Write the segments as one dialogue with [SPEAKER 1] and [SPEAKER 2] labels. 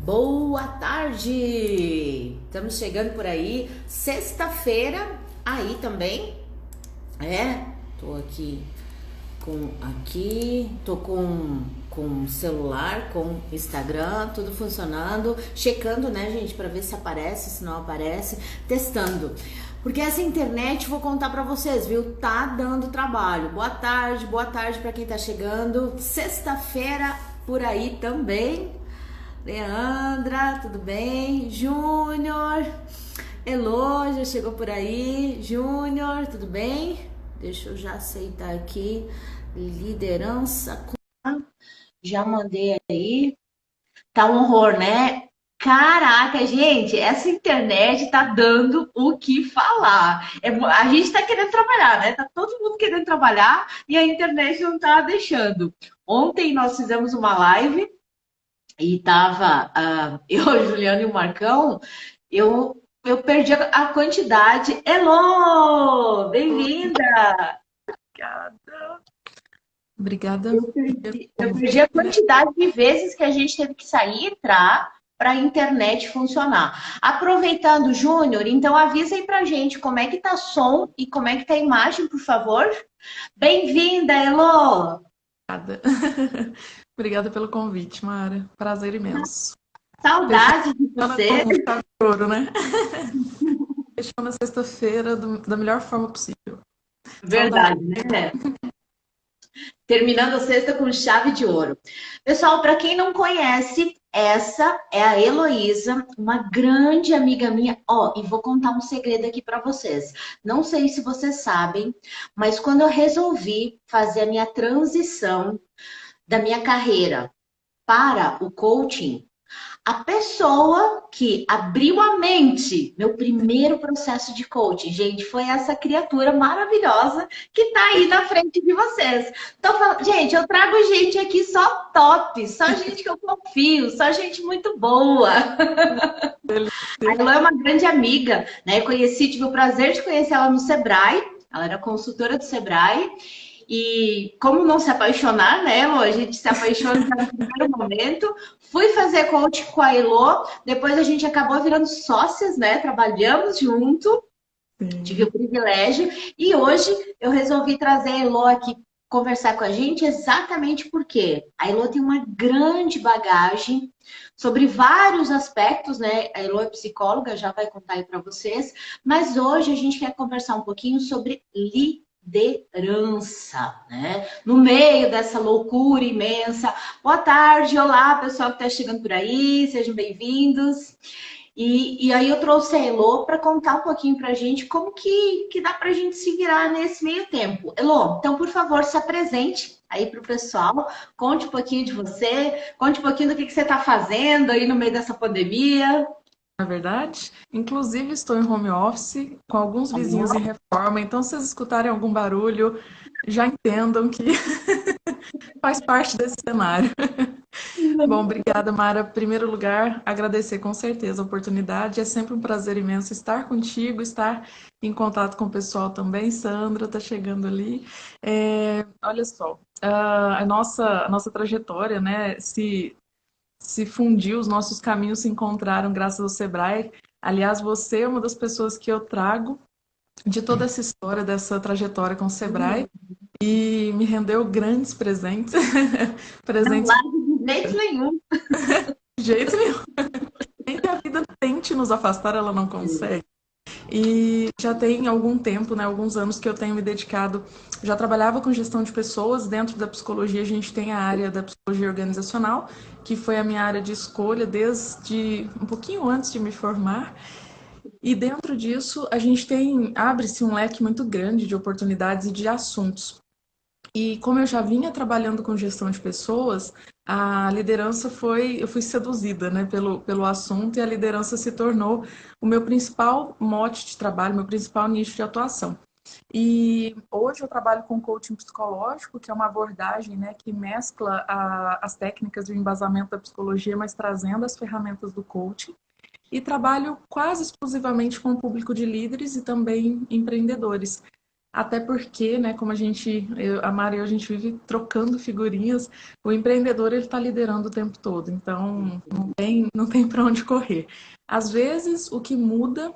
[SPEAKER 1] Boa tarde! Estamos chegando por aí, sexta-feira, aí também, tô tô com celular, com Instagram, tudo funcionando, checando, né, gente, para ver se aparece, se não aparece, testando. Porque essa internet, vou contar para vocês, viu? Tá dando trabalho. Boa tarde para quem tá chegando. Sexta-feira por aí também. Leandra, tudo bem? Júnior, Elô, já chegou por aí. Júnior, tudo bem? Deixa eu já aceitar aqui. Liderança. Já mandei aí. Tá um horror, né? Caraca, gente, essa internet tá dando o que falar. A gente tá querendo trabalhar, né? Tá todo mundo querendo trabalhar e a internet não tá deixando. Ontem nós fizemos uma live e tava eu, a Juliana e o Marcão, eu perdi a quantidade. Elô, bem-vinda!
[SPEAKER 2] Obrigada. Obrigada
[SPEAKER 1] Eu
[SPEAKER 2] pelo
[SPEAKER 1] perdi a
[SPEAKER 2] convite, né?
[SPEAKER 1] quantidade de vezes que a gente teve que sair e entrar para a internet funcionar. Aproveitando, Júnior, então avisa aí pra gente como é que tá som e como é que tá a imagem, por favor. Bem-vinda, Elô!
[SPEAKER 2] Obrigada. Obrigada pelo convite, Mara. Prazer imenso. Fechando
[SPEAKER 1] Saudade de
[SPEAKER 2] a semana
[SPEAKER 1] você!
[SPEAKER 2] com chave de ouro, né? Fechando a sexta-feira da melhor forma possível. Saudade.
[SPEAKER 1] Verdade, né? Terminando a sexta com chave de ouro. Pessoal, para quem não conhece, essa é a Heloísa, uma grande amiga minha. Ó, e vou contar um segredo aqui para vocês. Não sei se vocês sabem, mas quando eu resolvi fazer a minha transição da minha carreira para o coaching, a pessoa que abriu a mente, meu primeiro processo de coaching, gente, foi essa criatura maravilhosa que tá aí na frente de vocês. Então, gente, eu trago gente aqui só top, só gente que eu confio, só gente muito boa. A Elo é uma grande amiga, né? Conheci, tive o prazer de conhecer ela no Sebrae. Ela era consultora do Sebrae. E como não se apaixonar, né, Elo? A gente se apaixona no primeiro momento. Fui fazer coach com a Elo. Depois a gente acabou virando sócias, né? Trabalhamos junto. Tive
[SPEAKER 2] Sim.
[SPEAKER 1] o privilégio. E hoje eu resolvi trazer a Elo aqui conversar com a gente exatamente porque a Elo tem uma grande bagagem sobre vários aspectos, né? A Elo é psicóloga, já vai contar aí para vocês, mas hoje a gente quer conversar um pouquinho sobre liderança, né? No meio dessa loucura imensa. Boa tarde, olá, pessoal que está chegando por aí, sejam bem-vindos. E aí eu trouxe a Elô para contar um pouquinho para a gente como que dá para a gente se virar nesse meio tempo. Elô, então, por favor, se apresente aí para o pessoal, conte um pouquinho de você, conte um pouquinho do que você está fazendo aí no meio dessa pandemia.
[SPEAKER 2] Na verdade, inclusive estou em home office com alguns vizinhos em reforma, então se vocês escutarem algum barulho, já entendam que faz parte desse cenário. Bom, obrigada, Mara. Em primeiro lugar, agradecer com certeza a oportunidade. É sempre um prazer imenso estar contigo, estar em contato com o pessoal também. Sandra está chegando ali. Olha só, a nossa trajetória, né, se fundiu, os nossos caminhos se encontraram graças ao Sebrae. Aliás, você é uma das pessoas que eu trago de toda essa história, dessa trajetória com o Sebrae, e me rendeu grandes presentes.
[SPEAKER 1] Não
[SPEAKER 2] Presentes
[SPEAKER 1] largue de jeito nenhum.
[SPEAKER 2] de jeito nenhum. Nem que a vida tente nos afastar, ela não consegue. E já tem algum tempo, né, alguns anos que eu tenho me dedicado, já trabalhava com gestão de pessoas, dentro da psicologia a gente tem a área da psicologia organizacional, que foi a minha área de escolha desde um pouquinho antes de me formar, e dentro disso a gente abre-se um leque muito grande de oportunidades e de assuntos. E como eu já vinha trabalhando com gestão de pessoas, a liderança eu fui seduzida, né, pelo assunto, e a liderança se tornou o meu principal mote de trabalho, meu principal nicho de atuação. E hoje eu trabalho com coaching psicológico, que é uma abordagem, né, que mescla as técnicas de embasamento da psicologia, mas trazendo as ferramentas do coaching. E trabalho quase exclusivamente com o público de líderes e também empreendedores. Até porque, né, como a Mari e eu, a gente vive trocando figurinhas, o empreendedor ele está liderando o tempo todo, então não tem para onde correr. Às vezes, o que muda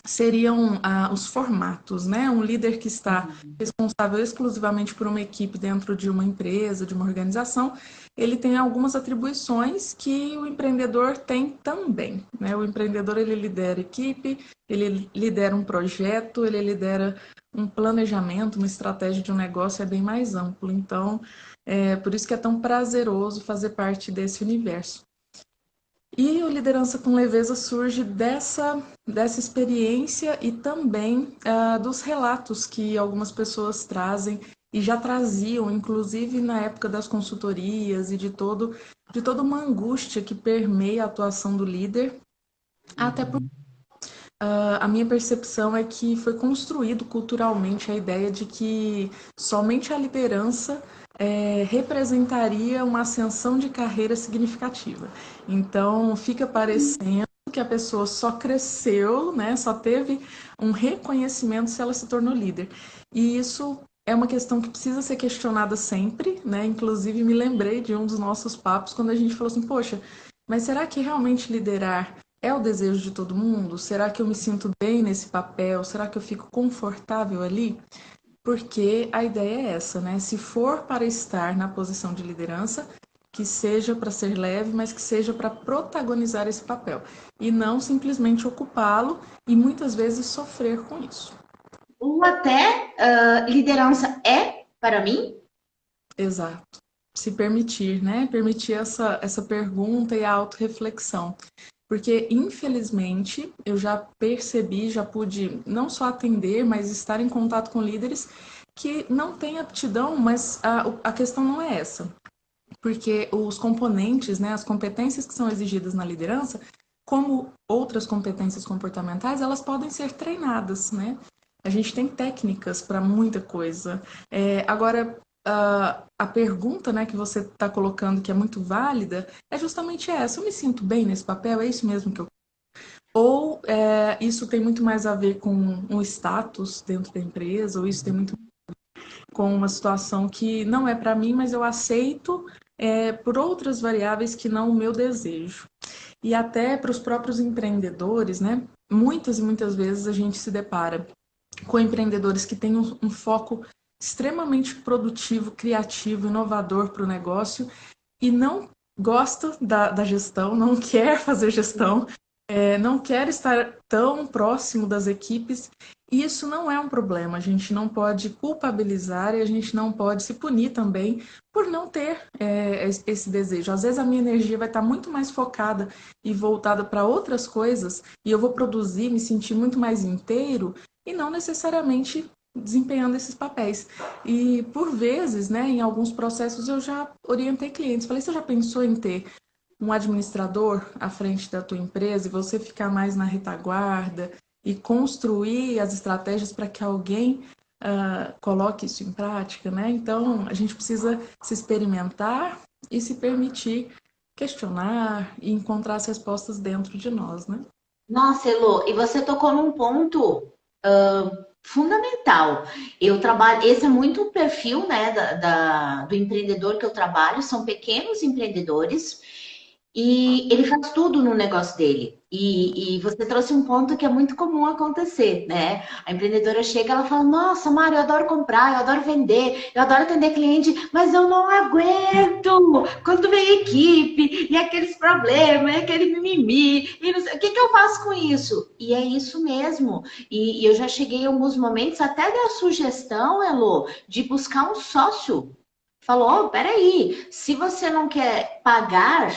[SPEAKER 2] seriam os formatos, né? Um líder que está responsável exclusivamente por uma equipe dentro de uma empresa, de uma organização, ele tem algumas atribuições que o empreendedor tem também, né? O empreendedor, ele lidera equipe, ele lidera um projeto, ele lidera um planejamento, uma estratégia de um negócio, é bem mais amplo. Então, é por isso que é tão prazeroso fazer parte desse universo. E o Liderança com Leveza surge dessa experiência e também dos relatos que algumas pessoas trazem e já traziam, inclusive na época das consultorias e de toda uma angústia que permeia a atuação do líder. Até porque a minha percepção é que foi construído culturalmente a ideia de que somente a liderança representaria uma ascensão de carreira significativa. Então, fica parecendo que a pessoa só cresceu, né, só teve um reconhecimento se ela se tornou líder. E isso é uma questão que precisa ser questionada sempre, né? Inclusive, me lembrei de um dos nossos papos quando a gente falou assim, poxa, mas será que realmente liderar é o desejo de todo mundo? Será que eu me sinto bem nesse papel? Será que eu fico confortável ali? Porque a ideia é essa, né? Se for para estar na posição de liderança, que seja para ser leve, mas que seja para protagonizar esse papel. E não simplesmente ocupá-lo e muitas vezes sofrer com isso.
[SPEAKER 1] Ou até liderança é para mim?
[SPEAKER 2] Exato. Se permitir, né? Permitir essa pergunta e a autorreflexão. Porque, infelizmente, eu já percebi, já pude não só atender, mas estar em contato com líderes que não têm aptidão, mas a questão não é essa. Porque os componentes, né, as competências que são exigidas na liderança, como outras competências comportamentais, elas podem ser treinadas, né? A gente tem técnicas para muita coisa. Agora, a pergunta, né, que você está colocando, que é muito válida, é justamente essa. Eu me sinto bem nesse papel? É isso mesmo que eu... Ou isso tem muito mais a ver com um status dentro da empresa, ou isso tem muito com uma situação que não é para mim, mas eu aceito por outras variáveis que não o meu desejo. E até para os próprios empreendedores, né? Muitas e muitas vezes a gente se depara com empreendedores que têm um foco extremamente produtivo, criativo, inovador para o negócio e não gosta da gestão, não quer fazer gestão, não quer estar tão próximo das equipes. E isso não é um problema, a gente não pode culpabilizar e a gente não pode se punir também por não ter esse desejo. Às vezes a minha energia vai estar muito mais focada e voltada para outras coisas e eu vou produzir, me sentir muito mais inteiro e não necessariamente desempenhando esses papéis. E por vezes, né, em alguns processos eu já orientei clientes, falei, você já pensou em ter um administrador à frente da tua empresa e você ficar mais na retaguarda e construir as estratégias para que alguém coloque isso em prática, né? Então, a gente precisa se experimentar e se permitir questionar e encontrar as respostas dentro de nós, né?
[SPEAKER 1] Nossa, Elô, e você tocou num ponto fundamental. Eu trabalho, esse é muito o perfil, né, do empreendedor que eu trabalho, são pequenos empreendedores e ele faz tudo no negócio dele. E você trouxe um ponto que é muito comum acontecer, né? A empreendedora chega, ela fala: Nossa, Mário, eu adoro comprar, eu adoro vender, eu adoro atender cliente, mas eu não aguento quando vem equipe e aqueles problemas, e aquele mimimi, e não sei, o que que eu faço com isso? E é isso mesmo. E eu já cheguei em alguns momentos até da sugestão, Elô, de buscar um sócio. Falou: oh, peraí, se você não quer pagar,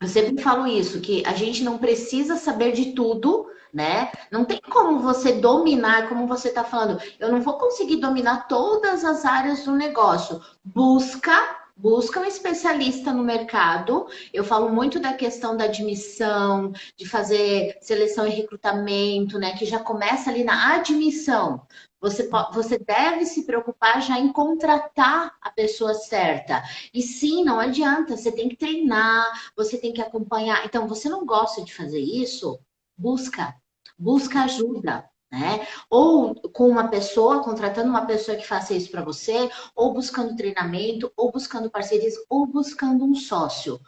[SPEAKER 1] eu sempre falo isso, que a gente não precisa saber de tudo, né? Não tem como você dominar, como você está falando. Eu não vou conseguir dominar todas as áreas do negócio. Busca um especialista no mercado. Eu falo muito da questão da admissão, de fazer seleção e recrutamento, né? Que já começa ali na admissão. Você deve se preocupar já em contratar a pessoa certa. E sim, não adianta, você tem que treinar, você tem que acompanhar. Então, você não gosta de fazer isso? Busca ajuda. né? Ou com uma pessoa, contratando uma pessoa que faça isso para você, ou buscando treinamento, ou buscando parcerias, ou buscando um sócio.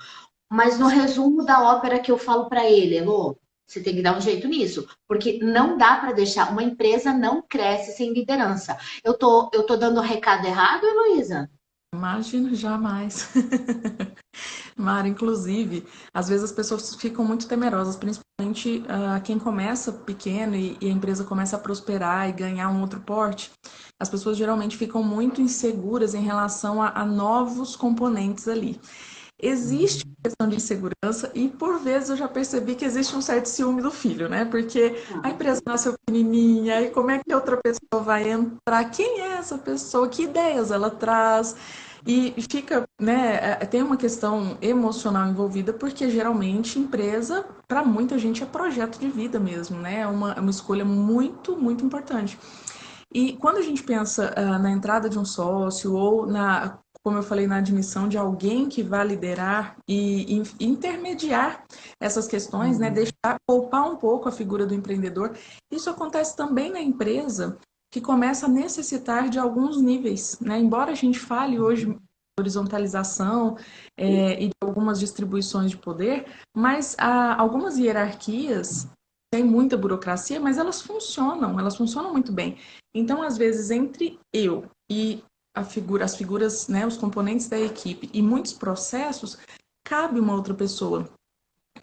[SPEAKER 1] Mas no resumo da ópera que eu falo para ele, Elô, você tem que dar um jeito nisso, porque não dá para deixar, uma empresa não cresce sem liderança. Eu tô dando o recado errado, Heloísa?
[SPEAKER 2] Imagino, jamais. Mara, inclusive, às vezes as pessoas ficam muito temerosas, principalmente quem começa pequeno e a empresa começa a prosperar e ganhar um outro porte. As pessoas geralmente ficam muito inseguras em relação a novos componentes ali. Existe uma questão de insegurança e, por vezes, eu já percebi que existe um certo ciúme do filho, né? Porque a empresa nasceu pequenininha e como é que outra pessoa vai entrar? Quem é essa pessoa? Que ideias ela traz? E fica, né? Tem uma questão emocional envolvida, porque geralmente empresa, para muita gente, é projeto de vida mesmo, né? É uma escolha muito, muito importante. E quando a gente pensa na entrada de um sócio ou na, como eu falei, na admissão de alguém que vai liderar e intermediar essas questões, né, deixar poupar um pouco a figura do empreendedor, isso acontece também na empresa que começa a necessitar de alguns níveis, né? Embora a gente fale hoje de horizontalização e de algumas distribuições de poder, mas há algumas hierarquias têm muita burocracia, mas elas funcionam muito bem. Então, às vezes, entre eu e as figuras, né, os componentes da equipe e muitos processos, cabe uma outra pessoa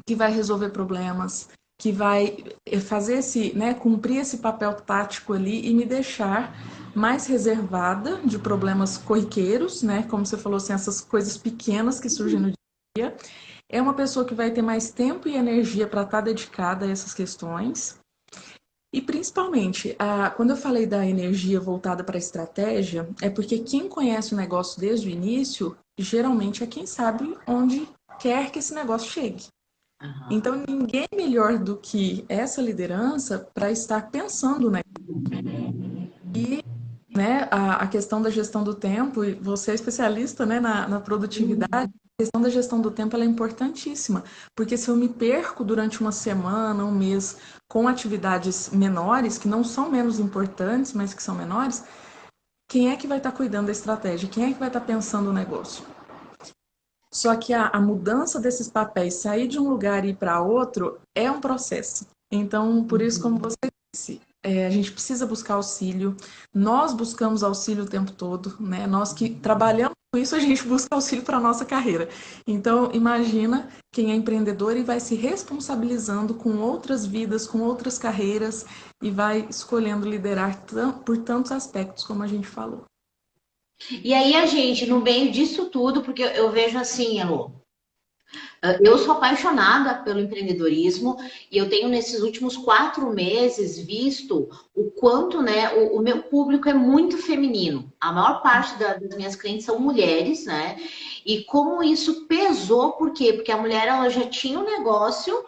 [SPEAKER 2] que vai resolver problemas, que vai fazer esse, né, cumprir esse papel tático ali e me deixar mais reservada de problemas corriqueiros, né, como você falou, assim, essas coisas pequenas que surgem no dia. É uma pessoa que vai ter mais tempo e energia para estar dedicada a essas questões. E principalmente, quando eu falei da energia voltada para a estratégia, é porque quem conhece o negócio desde o início, geralmente é quem sabe onde quer que esse negócio chegue. Então, ninguém melhor do que essa liderança para estar pensando, né? E né, a questão da gestão do tempo, e você é especialista, né, na produtividade, a questão da gestão do tempo ela é importantíssima, porque se eu me perco durante uma semana, um mês, com atividades menores, que não são menos importantes, mas que são menores, quem é que vai estar cuidando da estratégia? Quem é que vai estar pensando o negócio? Só que a mudança desses papéis, sair de um lugar e ir para outro, é um processo. Então, por isso, como você disse, a gente precisa buscar auxílio. Nós buscamos auxílio o tempo todo, né? Nós que trabalhamos com isso, a gente busca auxílio para a nossa carreira. Então, imagina quem é empreendedor e vai se responsabilizando com outras vidas, com outras carreiras e vai escolhendo liderar por tantos aspectos, como a gente falou.
[SPEAKER 1] E aí a gente, no meio disso tudo, porque eu vejo assim, Elô, eu sou apaixonada pelo empreendedorismo e eu tenho nesses últimos 4 meses visto o quanto, né, o meu público é muito feminino. A maior parte das minhas clientes são mulheres, né? E como isso pesou, por quê? Porque a mulher ela já tinha um negócio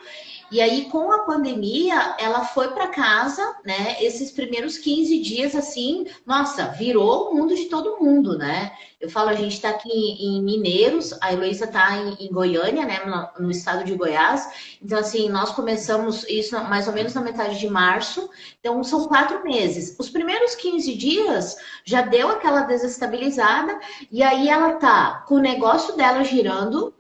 [SPEAKER 1] e aí, com a pandemia, ela foi para casa, né? Esses primeiros 15 dias, assim, nossa, virou o mundo de todo mundo, né? Eu falo, a gente está aqui em Mineiros, a Heloísa está em Goiânia, né? No estado de Goiás. Então, assim, nós começamos isso mais ou menos na metade de março. Então, são 4 meses. Os primeiros 15 dias já deu aquela desestabilizada, e aí ela tá com o negócio dela girando,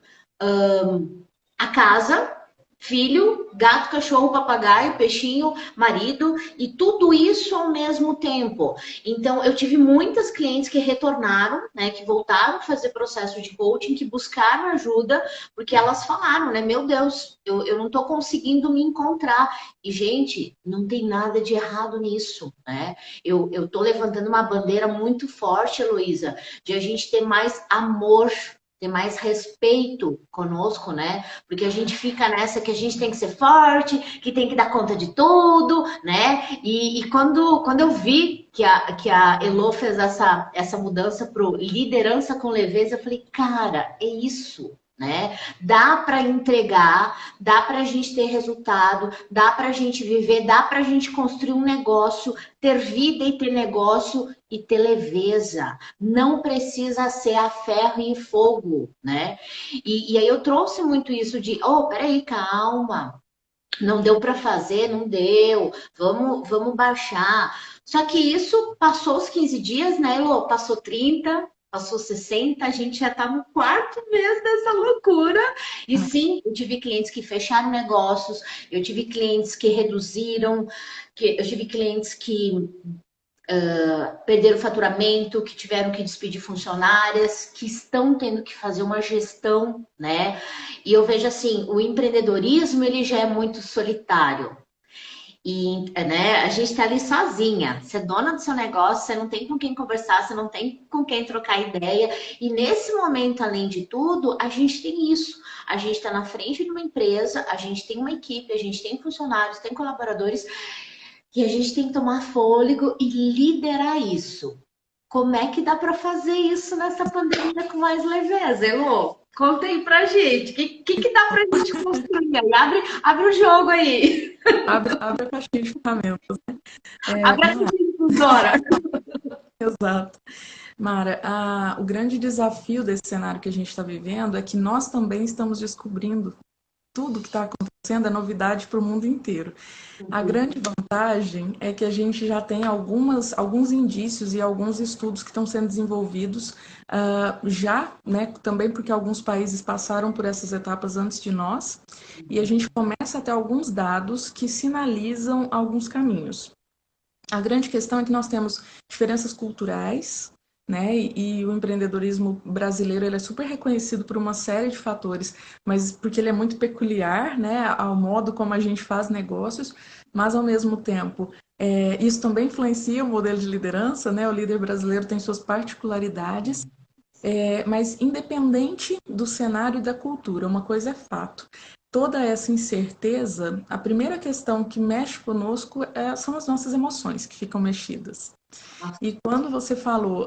[SPEAKER 1] a casa, filho, gato, cachorro, papagaio, peixinho, marido e tudo isso ao mesmo tempo. Então, eu tive muitas clientes que retornaram, né, que voltaram a fazer processo de coaching, que buscaram ajuda, porque elas falaram, né, meu Deus, eu não estou conseguindo me encontrar. E, gente, não tem nada de errado nisso, né? Eu tô levantando uma bandeira muito forte, Heloísa, de a gente ter mais amor, ter mais respeito conosco, né? Porque a gente fica nessa que a gente tem que ser forte, que tem que dar conta de tudo, né? E quando eu vi que a Elo fez essa mudança para liderança com leveza, eu falei, cara, é isso. Né? Dá para entregar, dá para a gente ter resultado, dá para a gente viver, dá para a gente construir um negócio, ter vida e ter negócio e ter leveza. Não precisa ser a ferro e fogo, né? E aí eu trouxe muito isso de, oh, peraí, calma. Não deu para fazer, não deu. Vamos baixar. Só que isso passou os 15 dias, né, Elô? Passou 30, passou 60, a gente já está no quarto mês dessa loucura. E sim, eu tive clientes que fecharam negócios, eu tive clientes que reduziram, eu tive clientes que perderam o faturamento, que tiveram que despedir funcionárias, que estão tendo que fazer uma gestão, né? E eu vejo assim, o empreendedorismo ele já é muito solitário. E, né, a gente está ali sozinha. Você é dona do seu negócio, você não tem com quem conversar, você não tem com quem trocar ideia. E nesse momento, além de tudo, a gente tem isso. A gente está na frente de uma empresa, a gente tem uma equipe, a gente tem funcionários, tem colaboradores e a gente tem que tomar fôlego e liderar isso. Como é que dá para fazer isso nessa pandemia com mais leveza, Elô? Conta aí pra gente. O que dá pra gente construir aí? Abre o jogo aí.
[SPEAKER 2] Abre a caixinha de ferramentas.
[SPEAKER 1] Abre a
[SPEAKER 2] Mara,
[SPEAKER 1] difusora.
[SPEAKER 2] exato. Mara, o grande desafio desse cenário que a gente está vivendo é que nós também estamos descobrindo tudo que está acontecendo, é novidade para o mundo inteiro. A grande vantagem é que a gente já tem alguns indícios e alguns estudos que estão sendo desenvolvidos já, né, também porque alguns países passaram por essas etapas antes de nós, e a gente começa a ter alguns dados que sinalizam alguns caminhos. A grande questão é que nós temos diferenças culturais, né? E o empreendedorismo brasileiro ele é super reconhecido por uma série de fatores, mas porque ele é muito peculiar, né, ao modo como a gente faz negócios, mas ao mesmo tempo isso também influencia o modelo de liderança, né? O líder brasileiro tem suas particularidades, mas independente do cenário e da cultura, uma coisa é fato. Toda essa incerteza, a primeira questão que mexe conosco são as nossas emoções que ficam mexidas. E quando você falou,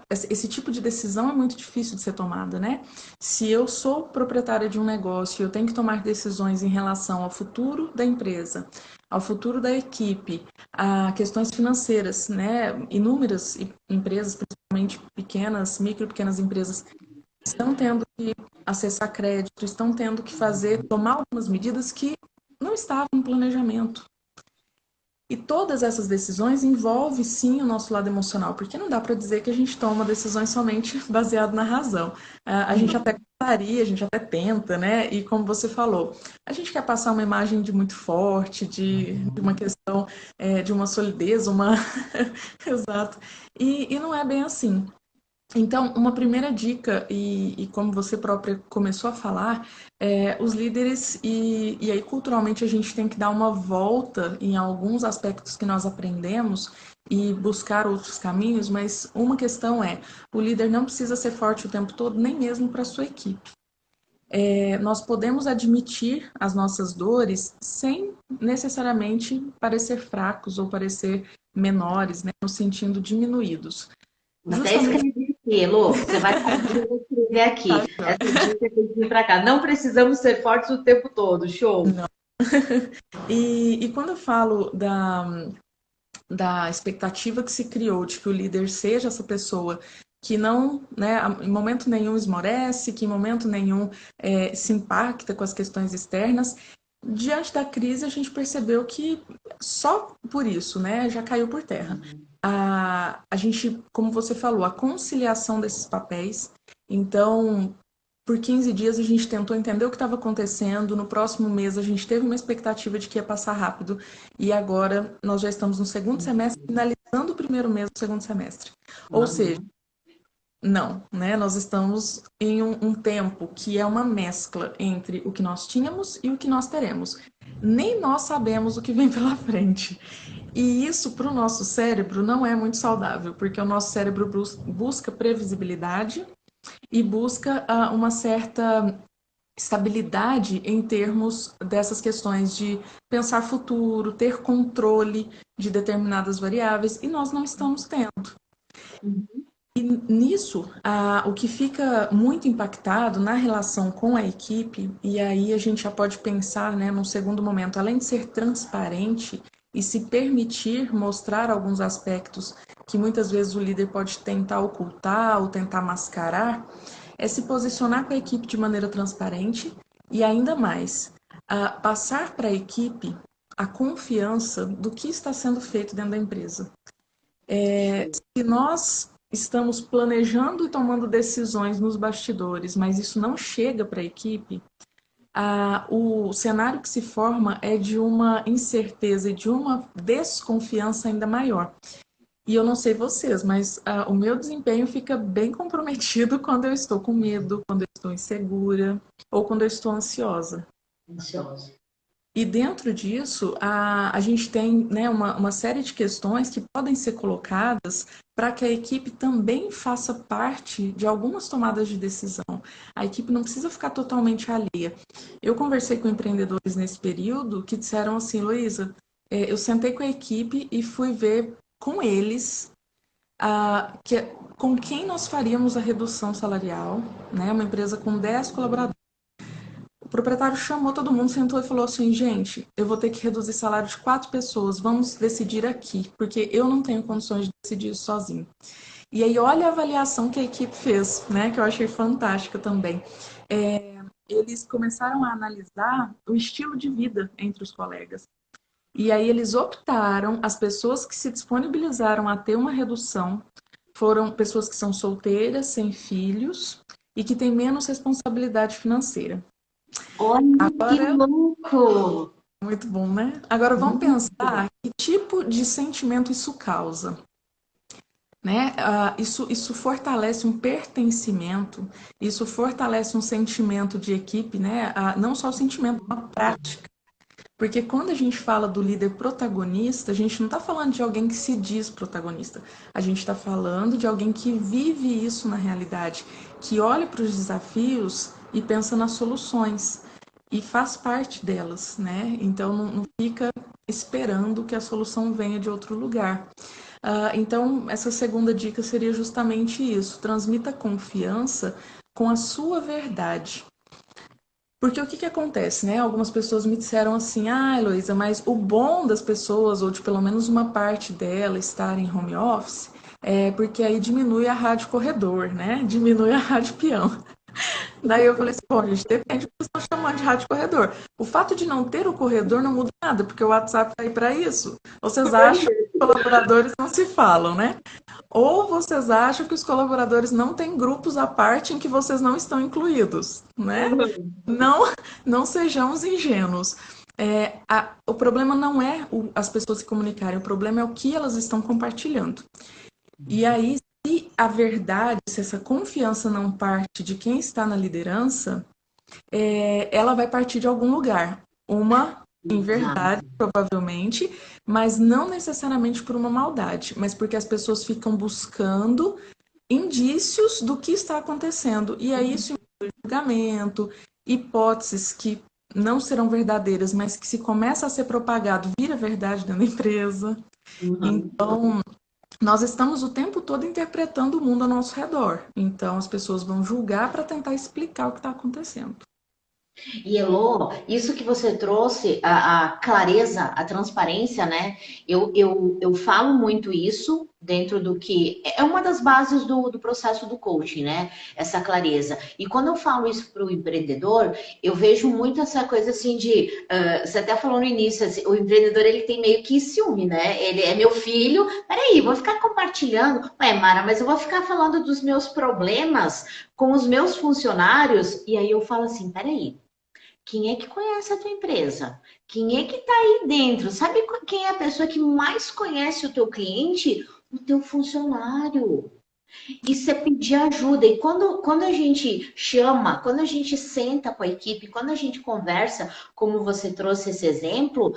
[SPEAKER 2] esse tipo de decisão é muito difícil de ser tomada, né? Se eu sou proprietária de um negócio e eu tenho que tomar decisões em relação ao futuro da empresa, ao futuro da equipe, a questões financeiras, né? Inúmeras empresas, principalmente pequenas, micro e pequenas empresas, estão tendo que acessar crédito, estão tendo que tomar algumas medidas que não estavam no planejamento. E todas essas decisões envolvem, sim, o nosso lado emocional, porque não dá para dizer que a gente toma decisões somente baseado na razão. A gente até gostaria, a gente até tenta, né? E como você falou, a gente quer passar uma imagem de muito forte, de uma questão de uma solidez, uma... Exato. E não é bem assim. Então, uma primeira dica, e como você própria começou a falar, os líderes, e aí culturalmente a gente tem que dar uma volta em alguns aspectos que nós aprendemos e buscar outros caminhos, mas uma questão é, o líder não precisa ser forte o tempo todo, nem mesmo para a sua equipe. Nós podemos admitir as nossas dores sem necessariamente parecer fracos ou parecer menores, né, no sentido diminuídos.
[SPEAKER 1] Até
[SPEAKER 2] Justamente
[SPEAKER 1] escrevi aqui, Elô. Você vai fazer, eu vou escrever aqui. Essa dica tem que vir para cá. Não precisamos ser fortes o tempo todo. Show.
[SPEAKER 2] E quando eu falo da expectativa que se criou de que o líder seja essa pessoa que não, né, em momento nenhum esmorece, que em momento nenhum se impacta com as questões externas, diante da crise a gente percebeu que só por isso, né, já caiu por terra. A gente, como você falou, a conciliação desses papéis. Então, por 15 dias a gente tentou entender o que estava acontecendo. No próximo mês a gente teve uma expectativa de que ia passar rápido. E agora nós já estamos no segundo semestre, finalizando o primeiro mês do segundo semestre. Ou seja, não, né? Nós estamos em um tempo que é uma mescla entre o que nós tínhamos e o que nós teremos. Nem nós sabemos o que vem pela frente. E isso para o nosso cérebro não é muito saudável, porque o nosso cérebro busca previsibilidade e busca uma certa estabilidade em termos dessas questões de pensar futuro, ter controle de determinadas variáveis, e nós não estamos tendo. E nisso, o que fica muito impactado na relação com a equipe, e aí a gente já pode pensar, né, num segundo momento, além de ser transparente e se permitir mostrar alguns aspectos que muitas vezes o líder pode tentar ocultar ou tentar mascarar, é se posicionar com a equipe de maneira transparente e ainda mais, passar para a equipe a confiança do que está sendo feito dentro da empresa. Se nós estamos planejando e tomando decisões nos bastidores, mas isso não chega para a equipe, o cenário que se forma é de uma incerteza e de uma desconfiança ainda maior. E eu não sei vocês, mas o meu desempenho fica bem comprometido quando eu estou com medo, quando eu estou insegura ou quando eu estou ansiosa.
[SPEAKER 1] Ansiosa.
[SPEAKER 2] E dentro disso, a gente tem, né, uma série de questões que podem ser colocadas para que a equipe também faça parte de algumas tomadas de decisão. A equipe não precisa ficar totalmente alheia. Eu conversei com empreendedores nesse período que disseram assim, Luísa, eu sentei com a equipe e fui ver com eles com quem nós faríamos a redução salarial, né? Uma empresa com 10 colaboradores. O proprietário chamou todo mundo, sentou e falou assim, gente, eu vou ter que reduzir salário de 4 pessoas, vamos decidir aqui, porque eu não tenho condições de decidir isso sozinho. E aí olha a avaliação que a equipe fez, né, que eu achei fantástica também. Eles começaram a analisar o estilo de vida entre os colegas. E aí eles optaram, as pessoas que se disponibilizaram a ter uma redução foram pessoas que são solteiras, sem filhos e que têm menos responsabilidade financeira.
[SPEAKER 1] Olha que
[SPEAKER 2] Agora,
[SPEAKER 1] louco!
[SPEAKER 2] muito bom, né? Agora vamos pensar que tipo de sentimento isso causa, né? Isso fortalece um pertencimento, isso fortalece um sentimento de equipe, né? Não só o sentimento, uma prática. Porque quando a gente fala do líder protagonista, a gente não está falando de alguém que se diz protagonista. A gente está falando de alguém que vive isso na realidade, que olha para os desafios e pensa nas soluções e faz parte delas, né? Então não fica esperando que a solução venha de outro lugar. Então, essa segunda dica seria justamente isso: transmita confiança com a sua verdade. Porque o que que acontece, né? Algumas pessoas me disseram assim, Heloísa, mas o bom das pessoas, ou de pelo menos uma parte dela, estar em home office, é porque aí diminui a rádio corredor, né? Diminui a rádio peão. Daí eu falei assim, bom, gente, depende do que vocês estão chamando de rádio corredor. O fato de não ter o corredor não muda nada, porque o WhatsApp está aí para isso. Vocês acham que os colaboradores não se falam, né? Ou vocês acham que os colaboradores não têm grupos à parte em que vocês não estão incluídos, né? Não, não sejamos ingênuos. O problema não é as pessoas se comunicarem, o problema é o que elas estão compartilhando. E aí, se a verdade, se essa confiança não parte de quem está na liderança, ela vai partir de algum lugar. Uma em verdade,
[SPEAKER 1] Exato.
[SPEAKER 2] provavelmente, mas não necessariamente por uma maldade, mas porque as pessoas ficam buscando indícios do que está acontecendo. E aí isso inclui julgamento, hipóteses que não serão verdadeiras, mas que se começa a ser propagado, vira verdade dentro da empresa.
[SPEAKER 1] Uhum.
[SPEAKER 2] Então, nós estamos o tempo todo interpretando o mundo ao nosso redor. Então, as pessoas vão julgar para tentar explicar o que está acontecendo.
[SPEAKER 1] E Elô, isso que você trouxe, a clareza, a transparência, né? Eu falo muito isso dentro do que é uma das bases do processo do coaching, né? Essa clareza. E quando eu falo isso para o empreendedor, eu vejo muito essa coisa assim de. Você até falou no início, assim, o empreendedor ele tem meio que ciúme, né? Ele é meu filho. Peraí, vou ficar compartilhando. Ué, Mara, mas eu vou ficar falando dos meus problemas com os meus funcionários. E aí eu falo assim: peraí. Quem é que conhece a tua empresa? Quem é que está aí dentro? Sabe quem é a pessoa que mais conhece o teu cliente? O teu funcionário. Isso é pedir ajuda. E quando a gente chama, quando a gente senta com a equipe, quando a gente conversa, como você trouxe esse exemplo,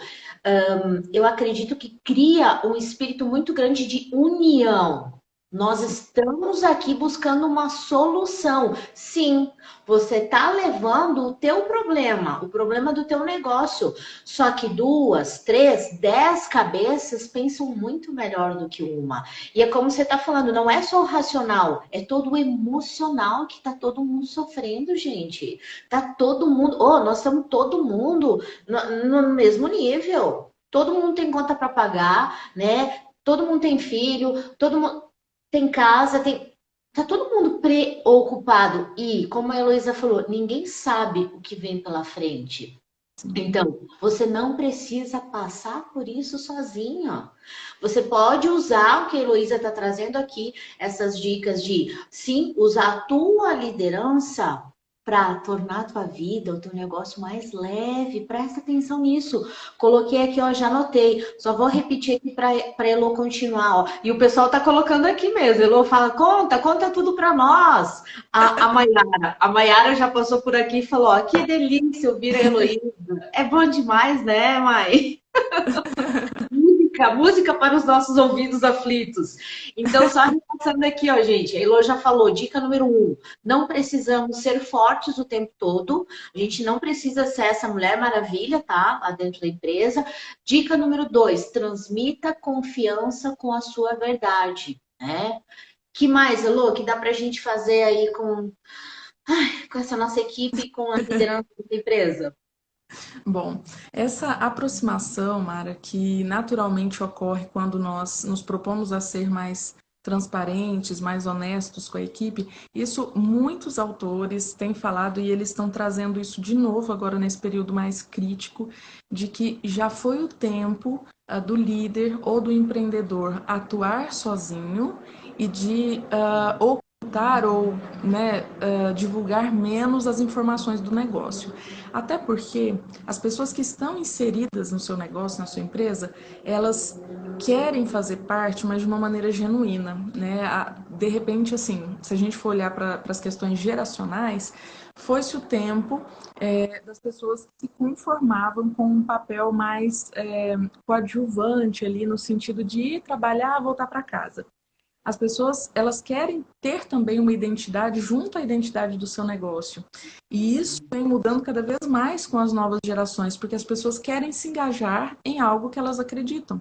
[SPEAKER 1] eu acredito que cria um espírito muito grande de união. Nós estamos aqui buscando uma solução. Sim, você está levando o teu problema, o problema do teu negócio. Só que duas, três, 10 cabeças pensam muito melhor do que uma. E é como você está falando, não é só o racional, é todo o emocional que está todo mundo sofrendo, gente. Tá todo mundo, nós estamos todo mundo no mesmo nível. Todo mundo tem conta para pagar, né? Todo mundo tem filho, todo mundo tem casa, tem. Tá todo mundo preocupado. E, como a Heloísa falou, ninguém sabe o que vem pela frente. Então, você não precisa passar por isso sozinha. Você pode usar o que a Heloísa está trazendo aqui, essas dicas de, sim, usar a tua liderança para tornar a tua vida, o teu negócio mais leve. Presta atenção nisso. Coloquei aqui, ó, já anotei. Só vou repetir aqui para Elo continuar, ó. E o pessoal tá colocando aqui mesmo. Elo fala, conta tudo para nós. A Maiara já passou por aqui e falou, ó, que delícia ouvir a Heloísa. É bom demais, né, Mai? Música para os nossos ouvidos aflitos. Então, só repassando aqui, ó, gente, a Elo já falou, dica número 1, não precisamos ser fortes o tempo todo, a gente não precisa ser essa Mulher Maravilha, tá? Lá dentro da empresa. Dica número 2, transmita confiança com a sua verdade, né? Que mais, Elo, que dá pra gente fazer aí com essa nossa equipe, com a liderança da empresa?
[SPEAKER 2] Bom, essa aproximação, Mara, que naturalmente ocorre quando nós nos propomos a ser mais transparentes, mais honestos com a equipe, isso muitos autores têm falado e eles estão trazendo isso de novo agora nesse período mais crítico, de que já foi o tempo do líder ou do empreendedor atuar sozinho e de ocultar ou divulgar menos as informações do negócio. Até porque as pessoas que estão inseridas no seu negócio, na sua empresa, elas querem fazer parte, mas de uma maneira genuína, né? De repente, assim, se a gente for olhar para as questões geracionais, foi-se o tempo das pessoas que se conformavam com um papel mais coadjuvante ali, no sentido de ir trabalhar, voltar para casa. As pessoas, elas querem ter também uma identidade junto à identidade do seu negócio. E isso vem mudando cada vez mais com as novas gerações, porque as pessoas querem se engajar em algo que elas acreditam.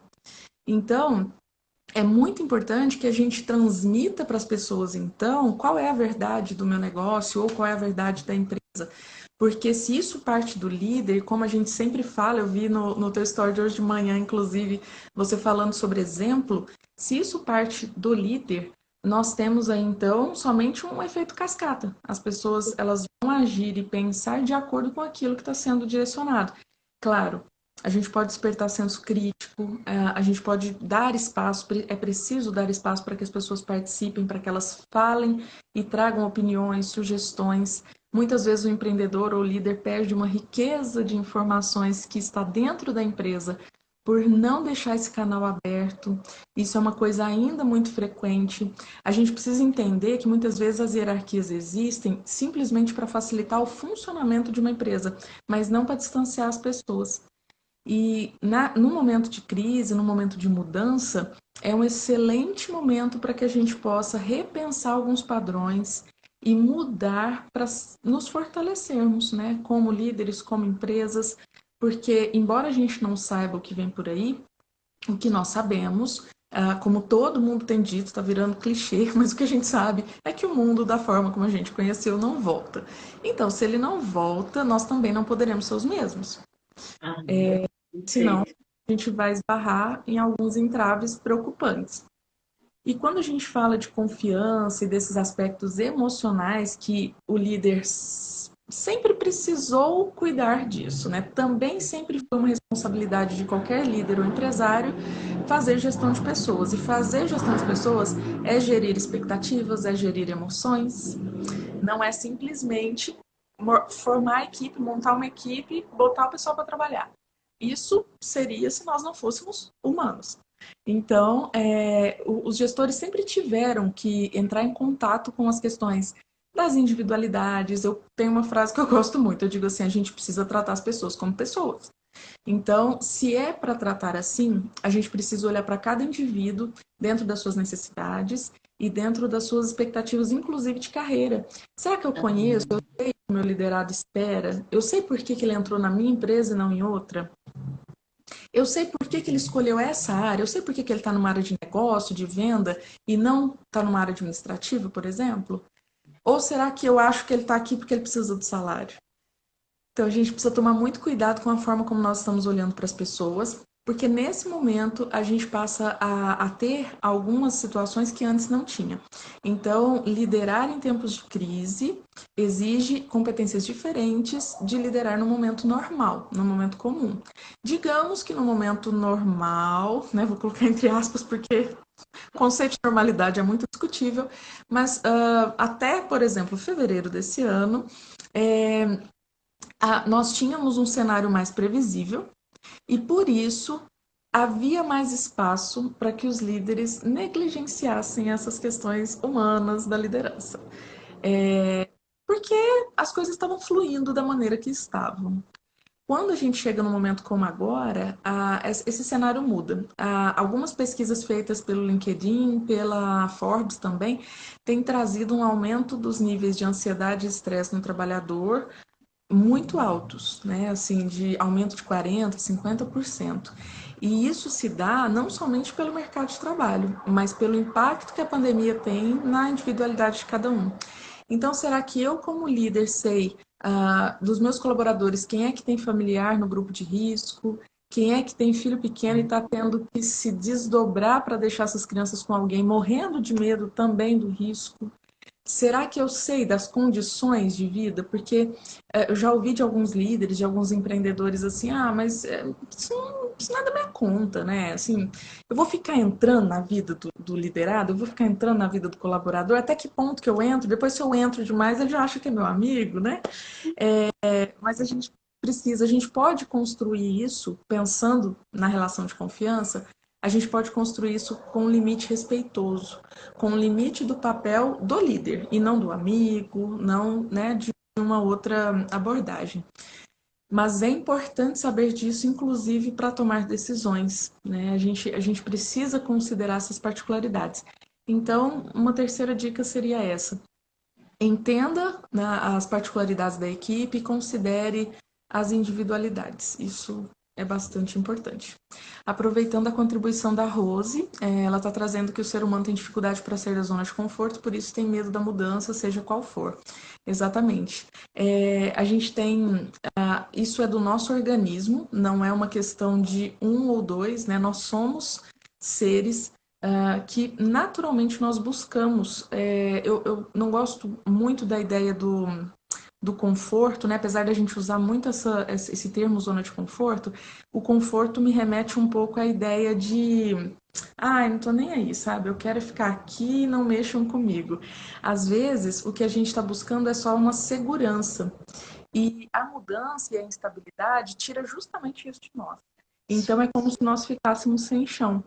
[SPEAKER 2] Então, é muito importante que a gente transmita para as pessoas, então, qual é a verdade do meu negócio ou qual é a verdade da empresa. Porque se isso parte do líder, como a gente sempre fala, eu vi no teu story de hoje de manhã, inclusive, você falando sobre exemplo, se isso parte do líder, nós temos aí, então, somente um efeito cascata. As pessoas, elas vão agir e pensar de acordo com aquilo que está sendo direcionado. Claro, a gente pode despertar senso crítico, a gente pode dar espaço, é preciso dar espaço para que as pessoas participem, para que elas falem e tragam opiniões, sugestões. Muitas vezes o empreendedor ou líder perde uma riqueza de informações que está dentro da empresa por não deixar esse canal aberto. Isso é uma coisa ainda muito frequente. A gente precisa entender que muitas vezes as hierarquias existem simplesmente para facilitar o funcionamento de uma empresa, mas não para distanciar as pessoas. E no momento de crise, no momento de mudança, é um excelente momento para que a gente possa repensar alguns padrões e mudar para nos fortalecermos, né? Como líderes, como empresas, porque embora a gente não saiba o que vem por aí, o que nós sabemos, como todo mundo tem dito, está virando clichê, mas o que a gente sabe é que o mundo, da forma como a gente conheceu, não volta. Então, se ele não volta, nós também não poderemos ser os mesmos.
[SPEAKER 1] Ah,
[SPEAKER 2] Senão,
[SPEAKER 1] perfeito.
[SPEAKER 2] a gente vai esbarrar em alguns entraves preocupantes. E quando a gente fala de confiança e desses aspectos emocionais que o líder sempre precisou cuidar disso, né? Também sempre foi uma responsabilidade de qualquer líder ou empresário fazer gestão de pessoas. E fazer gestão de pessoas é gerir expectativas, é gerir emoções. Não é simplesmente formar a equipe, montar uma equipe, botar o pessoal para trabalhar. Isso seria se nós não fôssemos humanos. Então, os gestores sempre tiveram que entrar em contato com as questões das individualidades. Eu tenho uma frase que eu gosto muito, eu digo assim, a gente precisa tratar as pessoas como pessoas. Então, se é para tratar assim, a gente precisa olhar para cada indivíduo dentro das suas necessidades e dentro das suas expectativas, inclusive de carreira. Será que eu conheço? Eu sei o que o meu liderado espera? Eu sei por que ele entrou na minha empresa e não em outra? Eu sei por que ele escolheu essa área, eu sei por que ele está numa área de negócio, de venda, e não está numa área administrativa, por exemplo? Ou será que eu acho que ele está aqui porque ele precisa do salário? Então a gente precisa tomar muito cuidado com a forma como nós estamos olhando para as pessoas. Porque nesse momento a gente passa a ter algumas situações que antes não tinha. Então, liderar em tempos de crise exige competências diferentes de liderar no momento normal, no momento comum. Digamos que no momento normal, né, vou colocar entre aspas porque o conceito de normalidade é muito discutível, mas até, por exemplo, fevereiro desse ano, é, nós tínhamos um cenário mais previsível e, por isso, havia mais espaço para que os líderes negligenciassem essas questões humanas da liderança. Porque as coisas estavam fluindo da maneira que estavam. Quando a gente chega num momento como agora, esse cenário muda. Algumas pesquisas feitas pelo LinkedIn, pela Forbes também, têm trazido um aumento dos níveis de ansiedade e estresse no trabalhador muito altos, né? Assim, de aumento de 40%, 50%. E isso se dá não somente pelo mercado de trabalho, mas pelo impacto que a pandemia tem na individualidade de cada um. Então, será que eu, como líder, sei dos meus colaboradores quem é que tem familiar no grupo de risco, quem é que tem filho pequeno e está tendo que se desdobrar para deixar essas crianças com alguém, morrendo de medo também do risco? Será que eu sei das condições de vida? Porque eu já ouvi de alguns líderes, de alguns empreendedores assim, mas isso nada me conta, né? Assim, eu vou ficar entrando na vida do liderado, eu vou ficar entrando na vida do colaborador, até que ponto que eu entro? Depois, se eu entro demais, ele já acha que é meu amigo, né? Mas a gente pode construir isso pensando na relação de confiança, a gente pode construir isso com um limite respeitoso, com um limite do papel do líder e não do amigo, não, né, de uma outra abordagem. Mas é importante saber disso, inclusive para tomar decisões, né? A gente precisa considerar essas particularidades. Então, uma terceira dica seria essa: entenda, né, as particularidades da equipe e considere as individualidades. Isso é bastante importante. Aproveitando a contribuição da Rose, ela está trazendo que o ser humano tem dificuldade para sair da zona de conforto, por isso tem medo da mudança, seja qual for. Exatamente. A gente tem. Isso é do nosso organismo, não é uma questão de um ou dois, né? Nós somos seres que naturalmente nós buscamos. Eu não gosto muito da ideia do conforto, né? Apesar da gente usar muito esse termo zona de conforto, o conforto me remete um pouco à ideia de não tô nem aí, sabe? Eu quero ficar aqui e não mexam comigo. Às vezes, o que a gente está buscando é só uma segurança. E a mudança e a instabilidade tira justamente isso de nós. Então, é como se nós ficássemos sem chão.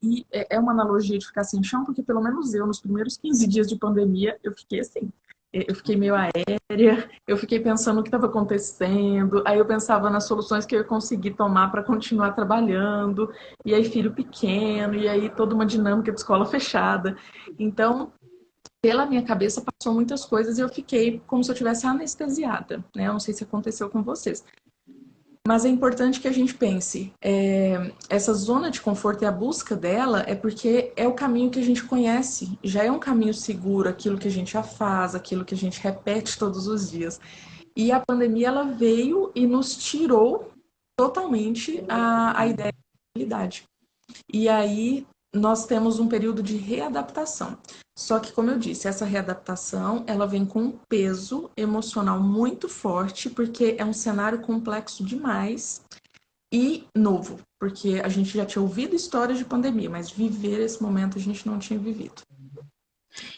[SPEAKER 2] E é uma analogia de ficar sem chão, porque pelo menos eu, nos primeiros 15 dias de pandemia, eu fiquei assim. Eu fiquei meio aérea, eu fiquei pensando o que estava acontecendo, aí eu pensava nas soluções que eu ia conseguir tomar para continuar trabalhando, e aí filho pequeno, e aí toda uma dinâmica de escola fechada. Então, pela minha cabeça passou muitas coisas e eu fiquei como se eu tivesse anestesiada, né? Eu não sei se aconteceu com vocês. Mas é importante que a gente pense, essa zona de conforto e a busca dela é porque é o caminho que a gente conhece, já é um caminho seguro, aquilo que a gente já faz, aquilo que a gente repete todos os dias. E a pandemia ela veio e nos tirou totalmente a ideia de estabilidade. E aí nós temos um período de readaptação. Só que, como eu disse, essa readaptação ela vem com um peso emocional muito forte, porque é um cenário complexo demais e novo, porque a gente já tinha ouvido histórias de pandemia, mas viver esse momento a gente não tinha vivido.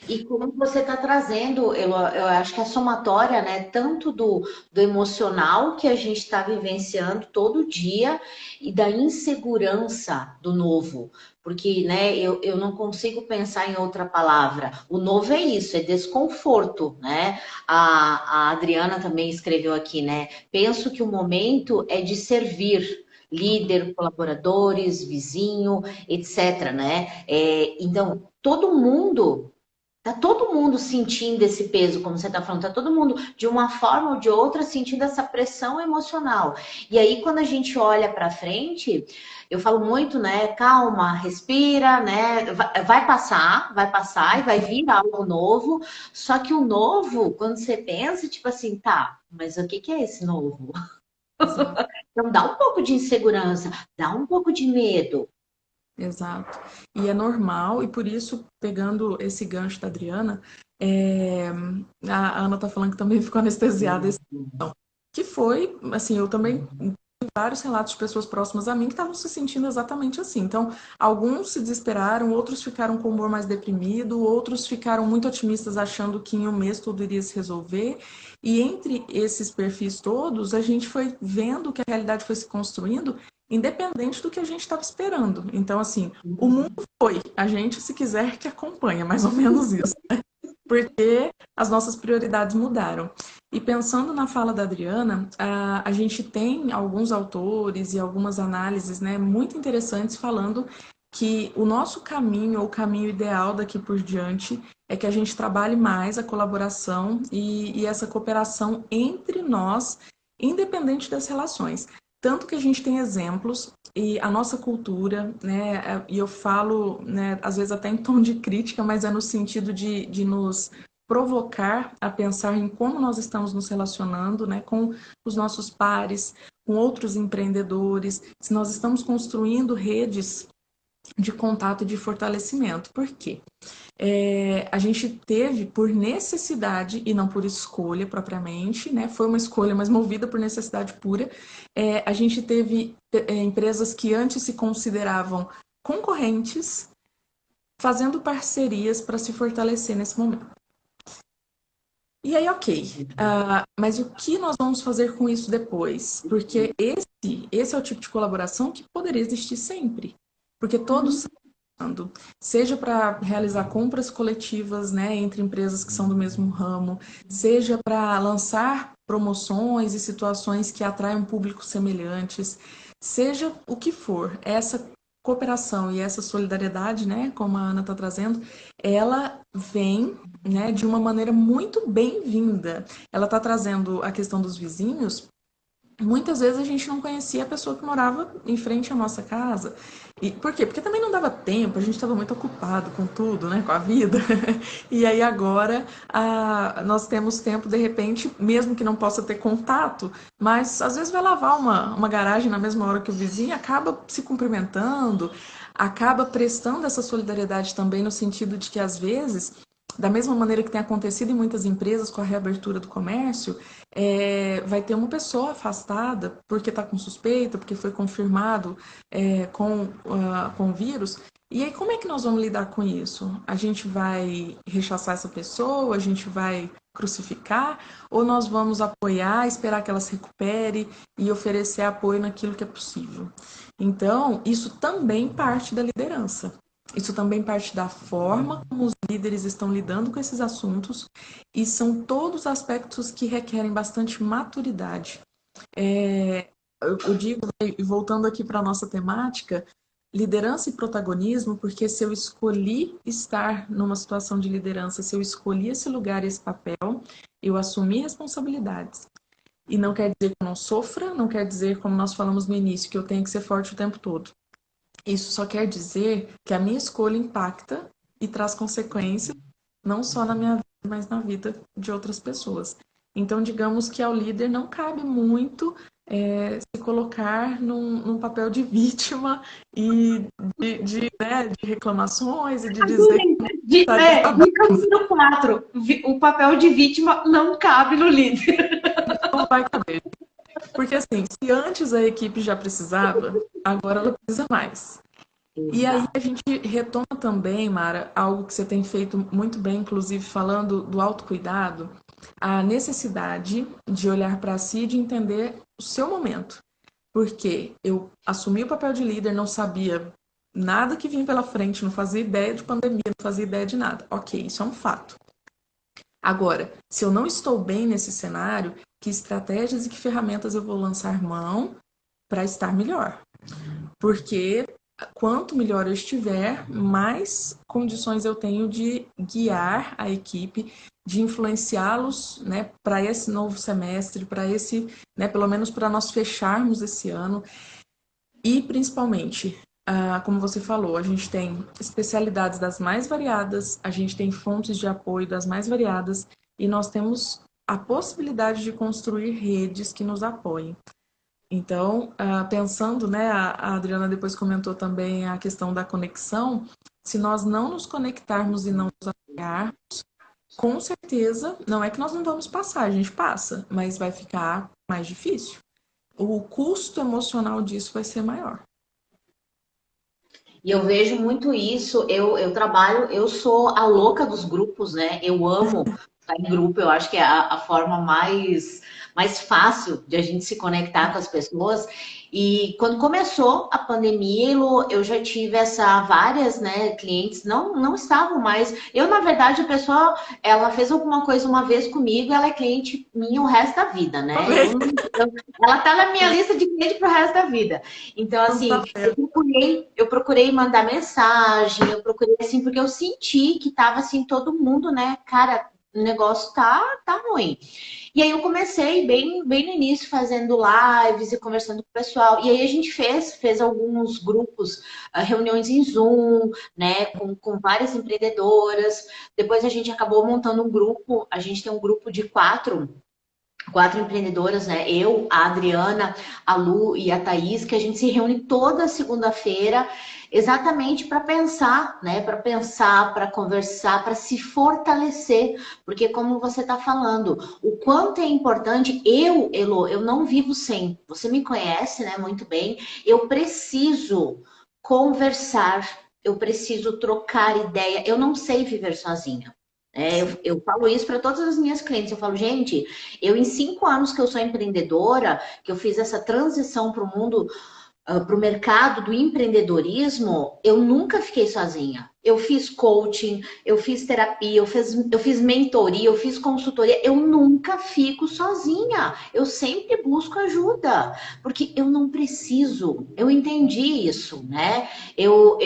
[SPEAKER 1] E como você está trazendo, eu acho que a somatória, né, tanto do emocional que a gente está vivenciando todo dia e da insegurança do novo, porque, né, eu não consigo pensar em outra palavra. O novo é isso, é desconforto, né? A Adriana também escreveu aqui, né? Penso que o momento é de servir. Líder, colaboradores, vizinho, etc, né? Então, tá todo mundo sentindo esse peso, como você está falando, tá todo mundo, de uma forma ou de outra, sentindo essa pressão emocional. E aí, quando a gente olha para frente, eu falo muito, né? Calma, respira, né? Vai passar e vai vir algo novo. Só que o novo, quando você pensa, tipo assim, tá, mas o que que é esse novo? Então dá um pouco de insegurança, dá um pouco de medo.
[SPEAKER 2] Exato. E é normal, e por isso, pegando esse gancho da Adriana, é, a Ana tá falando que também ficou anestesiada, que foi, assim, eu também vários relatos de pessoas próximas a mim que estavam se sentindo exatamente assim. Então, alguns se desesperaram, outros ficaram com o humor mais deprimido, outros ficaram muito otimistas, achando que em um mês tudo iria se resolver. E entre esses perfis todos, a gente foi vendo que a realidade foi se construindo, independente do que a gente estava esperando. Então, assim, o mundo foi, a gente, se quiser, que acompanha, mais ou menos isso, porque as nossas prioridades mudaram. E pensando na fala da Adriana, a gente tem alguns autores e algumas análises, né, muito interessantes falando que o nosso caminho, ou o caminho ideal daqui por diante, é que a gente trabalhe mais a colaboração e essa cooperação entre nós, independente das relações. Tanto que a gente tem exemplos e a nossa cultura, né, e eu falo, né, às vezes até em tom de crítica, mas é no sentido de nos provocar a pensar em como nós estamos nos relacionando, né, com os nossos pares, com outros empreendedores, se nós estamos construindo redes de contato e de fortalecimento. Por quê? A gente teve por necessidade e não por escolha propriamente, né? Foi uma escolha, mas movida por necessidade pura. A gente teve empresas que antes se consideravam concorrentes fazendo parcerias para se fortalecer nesse momento. E aí, ok. Mas o que nós vamos fazer com isso depois? Porque esse é o tipo de colaboração que poderia existir sempre. Porque todos seja para realizar compras coletivas, né, entre empresas que são do mesmo ramo, seja para lançar promoções e situações que atraiam públicos semelhantes, seja o que for, essa cooperação e essa solidariedade, né, como a Ana está trazendo, ela vem, né, de uma maneira muito bem-vinda. Ela está trazendo a questão dos vizinhos. Muitas vezes a gente não conhecia a pessoa que morava em frente à nossa casa. E por quê? Porque também não dava tempo, a gente estava muito ocupado com tudo, né? Com a vida. E aí agora nós temos tempo, de repente, mesmo que não possa ter contato, mas às vezes vai lavar uma garagem na mesma hora que o vizinho, acaba se cumprimentando, acaba prestando essa solidariedade também no sentido de que às vezes, da mesma maneira que tem acontecido em muitas empresas com a reabertura do comércio, vai ter uma pessoa afastada porque está com suspeita, porque foi confirmado com o vírus. E aí, como é que nós vamos lidar com isso? A gente vai rechaçar essa pessoa? A gente vai crucificar? Ou nós vamos apoiar, esperar que ela se recupere e oferecer apoio naquilo que é possível? Então, isso também parte da liderança. Isso também parte da forma como os líderes estão lidando com esses assuntos e são todos aspectos que requerem bastante maturidade. Eu digo, e voltando aqui para a nossa temática, liderança e protagonismo, porque se eu escolhi estar numa situação de liderança, se eu escolhi esse lugar, esse papel, eu assumi responsabilidades. E não quer dizer que eu não sofra, não quer dizer, como nós falamos no início, que eu tenho que ser forte o tempo todo. Isso só quer dizer que a minha escolha impacta e traz consequências, não só na minha vida, mas na vida de outras pessoas. Então, digamos que ao líder não cabe muito se colocar num papel de vítima e né, de reclamações e de dizer que está
[SPEAKER 1] Dica número 4. O papel de vítima não cabe no líder.
[SPEAKER 2] não vai caber. Porque assim, se antes a equipe já precisava, agora ela precisa mais. E aí a gente retoma também, Mara, algo que você tem feito muito bem, inclusive falando do autocuidado, a necessidade de olhar para si e de entender o seu momento. Porque eu assumi o papel de líder, não sabia nada que vinha pela frente, não fazia ideia de pandemia, não fazia ideia de nada. Ok, isso é um fato. Agora, se eu não estou bem nesse cenário, que estratégias e que ferramentas eu vou lançar mão para estar melhor? Porque quanto melhor eu estiver, mais condições eu tenho de guiar a equipe, de influenciá-los, né, para esse novo semestre, para esse, né, pelo menos para nós fecharmos esse ano. E principalmente, como você falou, a gente tem especialidades das mais variadas, a gente tem fontes de apoio das mais variadas e nós temos a possibilidade de construir redes que nos apoiem. Então, pensando, né, a Adriana depois comentou também a questão da conexão. Se nós não nos conectarmos e não nos apoiarmos, com certeza, não é que nós não vamos passar, a gente passa, mas vai ficar mais difícil. O custo emocional disso vai ser maior.
[SPEAKER 1] E eu vejo muito isso. Eu trabalho, eu sou a louca dos grupos, né? Eu amo estar em grupo, eu acho que é a forma mais fácil de a gente se conectar com as pessoas. E quando começou a pandemia, Elô, eu já tive várias, né, clientes não estavam mais. Eu, na verdade, a pessoa, ela fez alguma coisa uma vez comigo, ela é cliente minha o resto da vida, né? Ela tá na minha lista de cliente pro resto da vida. Então,
[SPEAKER 2] Não tá
[SPEAKER 1] assim,
[SPEAKER 2] certo.
[SPEAKER 1] eu procurei mandar mensagem, eu procurei assim, porque eu senti que tava assim, todo mundo, né? Cara, o negócio tá ruim. E aí eu comecei bem no início fazendo lives e conversando com o pessoal. E aí a gente fez alguns grupos, reuniões em Zoom, né, com várias empreendedoras. Depois a gente acabou montando um grupo, a gente tem um grupo de quatro empreendedoras, né? Eu, a Adriana, a Lu e a Thaís, que a gente se reúne toda segunda-feira exatamente para pensar, né? Para pensar, para conversar, para se fortalecer, porque como você está falando, o quanto é importante, Elo, eu não vivo sem. Você me conhece, né? Muito bem. Eu preciso conversar, eu preciso trocar ideia. Eu não sei viver sozinha. Eu falo isso para todas as minhas clientes. Eu falo, gente, eu em 5 anos que eu sou empreendedora, que eu fiz essa transição para o mundo, para o mercado do empreendedorismo, eu nunca fiquei sozinha. Eu fiz coaching, eu fiz terapia, eu fiz mentoria, eu fiz consultoria. Eu nunca fico sozinha. Eu sempre busco ajuda, porque eu não preciso. Eu entendi isso, né? Eu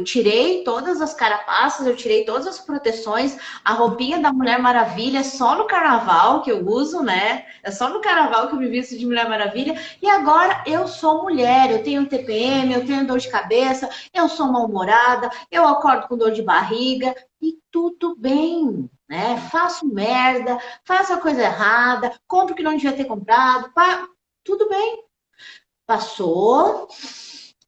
[SPEAKER 1] tirei todas as carapaças, eu tirei todas as proteções. A roupinha da Mulher Maravilha é só no carnaval que eu uso, né? É só no carnaval que eu me visto de Mulher Maravilha. E agora eu sou mulher, eu tenho TPM, eu tenho dor de cabeça, eu sou mal-humorada, eu acordo com dor de barriga e tudo bem, né? Faço merda, faço a coisa errada, compro o que não devia ter comprado, tudo bem. Passou,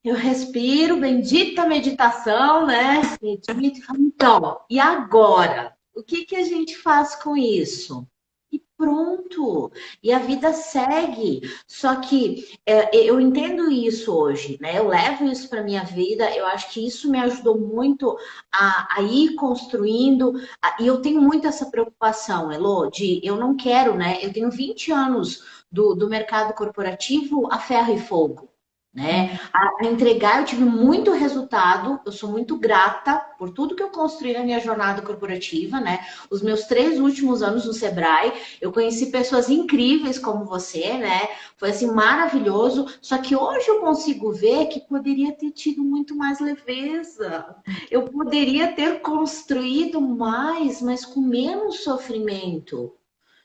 [SPEAKER 1] eu respiro, bendita meditação, né? Medito, então, e agora? O que que a gente faz com isso? E pronto. E a vida segue. Só que eu entendo isso hoje, né? Eu levo isso para minha vida. Eu acho que isso me ajudou muito a ir construindo. E eu tenho muito essa preocupação, Elô, de eu não quero, né? Eu tenho 20 anos do mercado corporativo a ferro e fogo. Né? A entregar, eu tive muito resultado, eu sou muito grata por tudo que eu construí na minha jornada corporativa, né? Os meus 3 últimos anos no Sebrae, eu conheci pessoas incríveis como você, né? Foi assim maravilhoso. Só que hoje eu consigo ver que poderia ter tido muito mais leveza. Eu poderia ter construído mais, mas com menos sofrimento.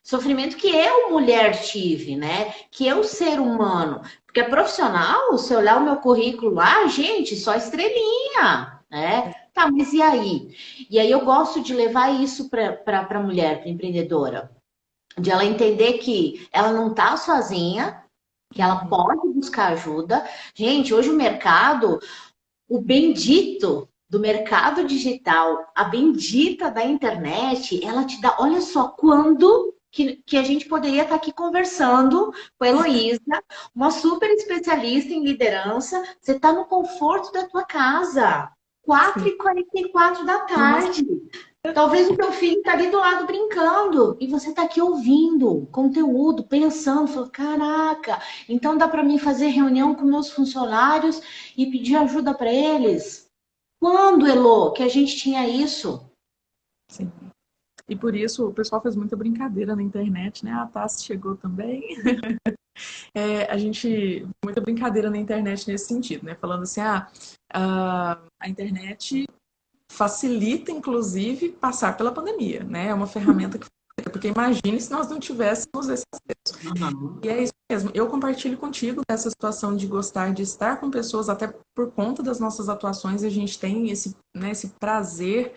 [SPEAKER 1] Sofrimento que eu, mulher, tive, né? Que eu, ser humano. Porque é profissional, se olhar o meu currículo lá, gente, só estrelinha, né? Tá, mas e aí? E aí eu gosto de levar isso para a mulher, para empreendedora. De ela entender que ela não tá sozinha, que ela pode buscar ajuda. Gente, hoje o mercado, o bendito do mercado digital, a bendita da internet, ela te dá, olha só, quando que a gente poderia estar aqui conversando com a Heloísa, uma super especialista em liderança, você está no conforto da tua casa, quatro
[SPEAKER 2] Sim.
[SPEAKER 1] e 44 da
[SPEAKER 2] Uma
[SPEAKER 1] tarde. Talvez o teu filho está ali do lado brincando e você está aqui ouvindo conteúdo, pensando, falando, caraca, então dá para mim fazer reunião com meus funcionários e pedir ajuda para eles? Quando, Elô, que a gente tinha isso?
[SPEAKER 2] sim. E por isso o pessoal faz muita brincadeira na internet, né? A Tassi chegou também. A gente, muita brincadeira na internet nesse sentido, né? Falando assim, a internet facilita, inclusive, passar pela pandemia, né? É uma ferramenta que facilita, porque imagine se nós não tivéssemos esse acesso.
[SPEAKER 1] Uhum.
[SPEAKER 2] E é isso mesmo. Eu compartilho contigo dessa situação de gostar de estar com pessoas, até por conta das nossas atuações, a gente tem esse, né, esse prazer.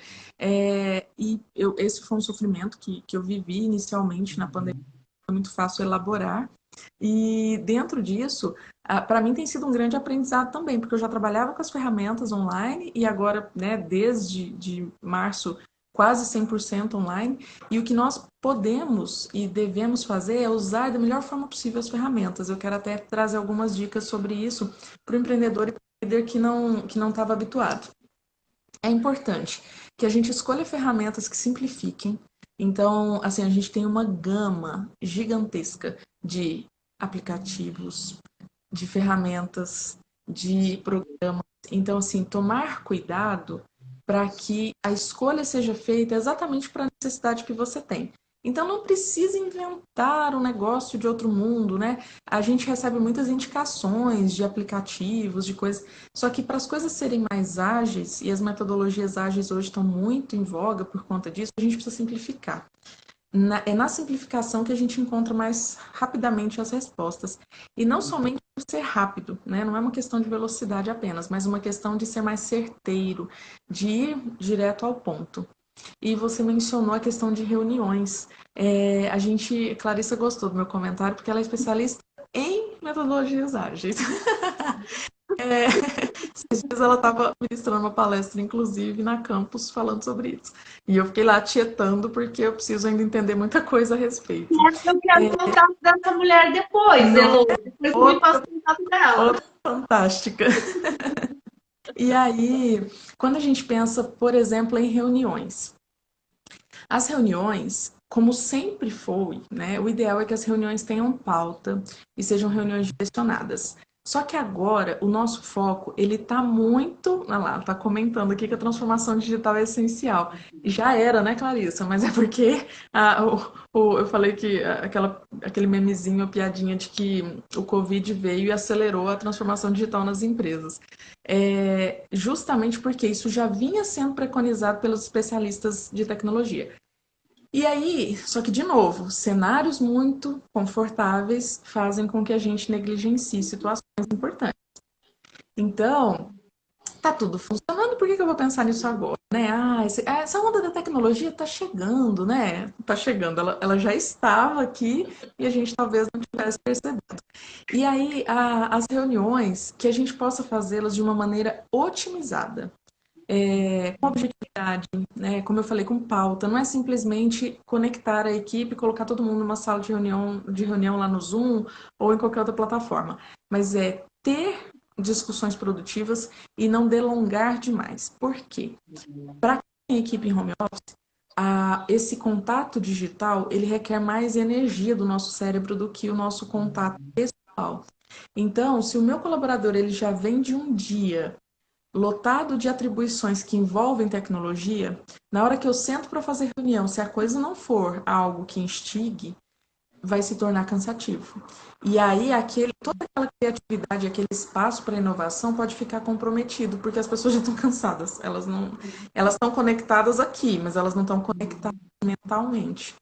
[SPEAKER 2] Esse foi um sofrimento que eu vivi inicialmente na pandemia, foi muito fácil elaborar. E dentro disso, para mim tem sido um grande aprendizado também, porque eu já trabalhava com as ferramentas online e agora, né, desde de março, quase 100% online. E o que nós podemos e devemos fazer é usar da melhor forma possível as ferramentas. Eu quero até trazer algumas dicas sobre isso para o empreendedor e para o líder que não estava habituado. É importante que a gente escolha ferramentas que simplifiquem. Então, assim, a gente tem uma gama gigantesca de aplicativos, de ferramentas, de programas. Então, assim, tomar cuidado para que a escolha seja feita exatamente para a necessidade que você tem. Então, não precisa inventar um negócio de outro mundo, né? A gente recebe muitas indicações de aplicativos, de coisas. Só que para as coisas serem mais ágeis, e as metodologias ágeis hoje estão muito em voga por conta disso, a gente precisa simplificar. É na simplificação que a gente encontra mais rapidamente as respostas. E não somente por ser rápido, né? Não é uma questão de velocidade apenas, mas uma questão de ser mais certeiro, de ir direto ao ponto. E você mencionou a questão de reuniões. Clarissa gostou do meu comentário, porque ela é especialista em metodologias ágeis. É, esses dias ela estava ministrando uma palestra, inclusive, na campus, falando sobre isso. E eu fiquei lá tietando, porque eu preciso ainda entender muita coisa a respeito.
[SPEAKER 1] Eu quero o contato dessa mulher depois,
[SPEAKER 2] Não
[SPEAKER 1] Elo.
[SPEAKER 2] é
[SPEAKER 1] Depois tu me
[SPEAKER 2] outra,
[SPEAKER 1] passa o contato dela.
[SPEAKER 2] outra fantástica. E aí, quando a gente pensa, por exemplo, em reuniões, as reuniões, como sempre foi, né, o ideal é que as reuniões tenham pauta e sejam reuniões direcionadas. Só que agora o nosso foco, ele tá muito, olha lá, tá comentando aqui que a transformação digital é essencial. Já era, né, Clarissa? Mas é porque eu falei que aquele memezinho, a piadinha de que o Covid veio e acelerou a transformação digital nas empresas. Justamente porque isso já vinha sendo preconizado pelos especialistas de tecnologia. E aí, só que de novo, cenários muito confortáveis fazem com que a gente negligencie situações importantes. Então, tá tudo funcionando, por que eu vou pensar nisso agora, né? Essa onda da tecnologia tá chegando, né? Tá chegando, ela já estava aqui e a gente talvez não tivesse percebido. E aí, as reuniões, que a gente possa fazê-las de uma maneira otimizada. Com objetividade, né? Como eu falei, com pauta. Não é simplesmente conectar a equipe, colocar todo mundo numa sala de reunião lá no Zoom ou em qualquer outra plataforma, mas é ter discussões produtivas e não delongar demais. Por quê? Para quem tem equipe em home office, esse contato digital ele requer mais energia do nosso cérebro do que o nosso contato pessoal. Então, se o meu colaborador ele já vem de um dia lotado de atribuições que envolvem tecnologia, na hora que eu sento para fazer reunião, se a coisa não for algo que instigue, vai se tornar cansativo. E aí toda aquela criatividade, aquele espaço para inovação pode ficar comprometido, porque as pessoas já estão cansadas. Elas estão conectadas aqui, mas elas não estão conectadas mentalmente.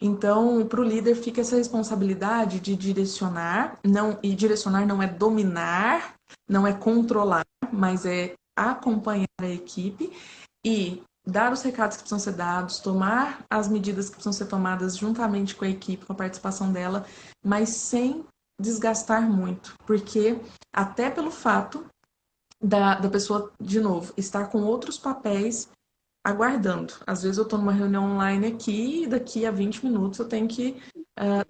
[SPEAKER 2] Então, para o líder fica essa responsabilidade de direcionar, e direcionar não é dominar, não é controlar, mas é acompanhar a equipe e dar os recados que precisam ser dados, tomar as medidas que precisam ser tomadas juntamente com a equipe, com a participação dela, mas sem desgastar muito, porque até pelo fato da pessoa, de novo, estar com outros papéis aguardando. Às vezes eu estou numa reunião online aqui e daqui a 20 minutos eu tenho que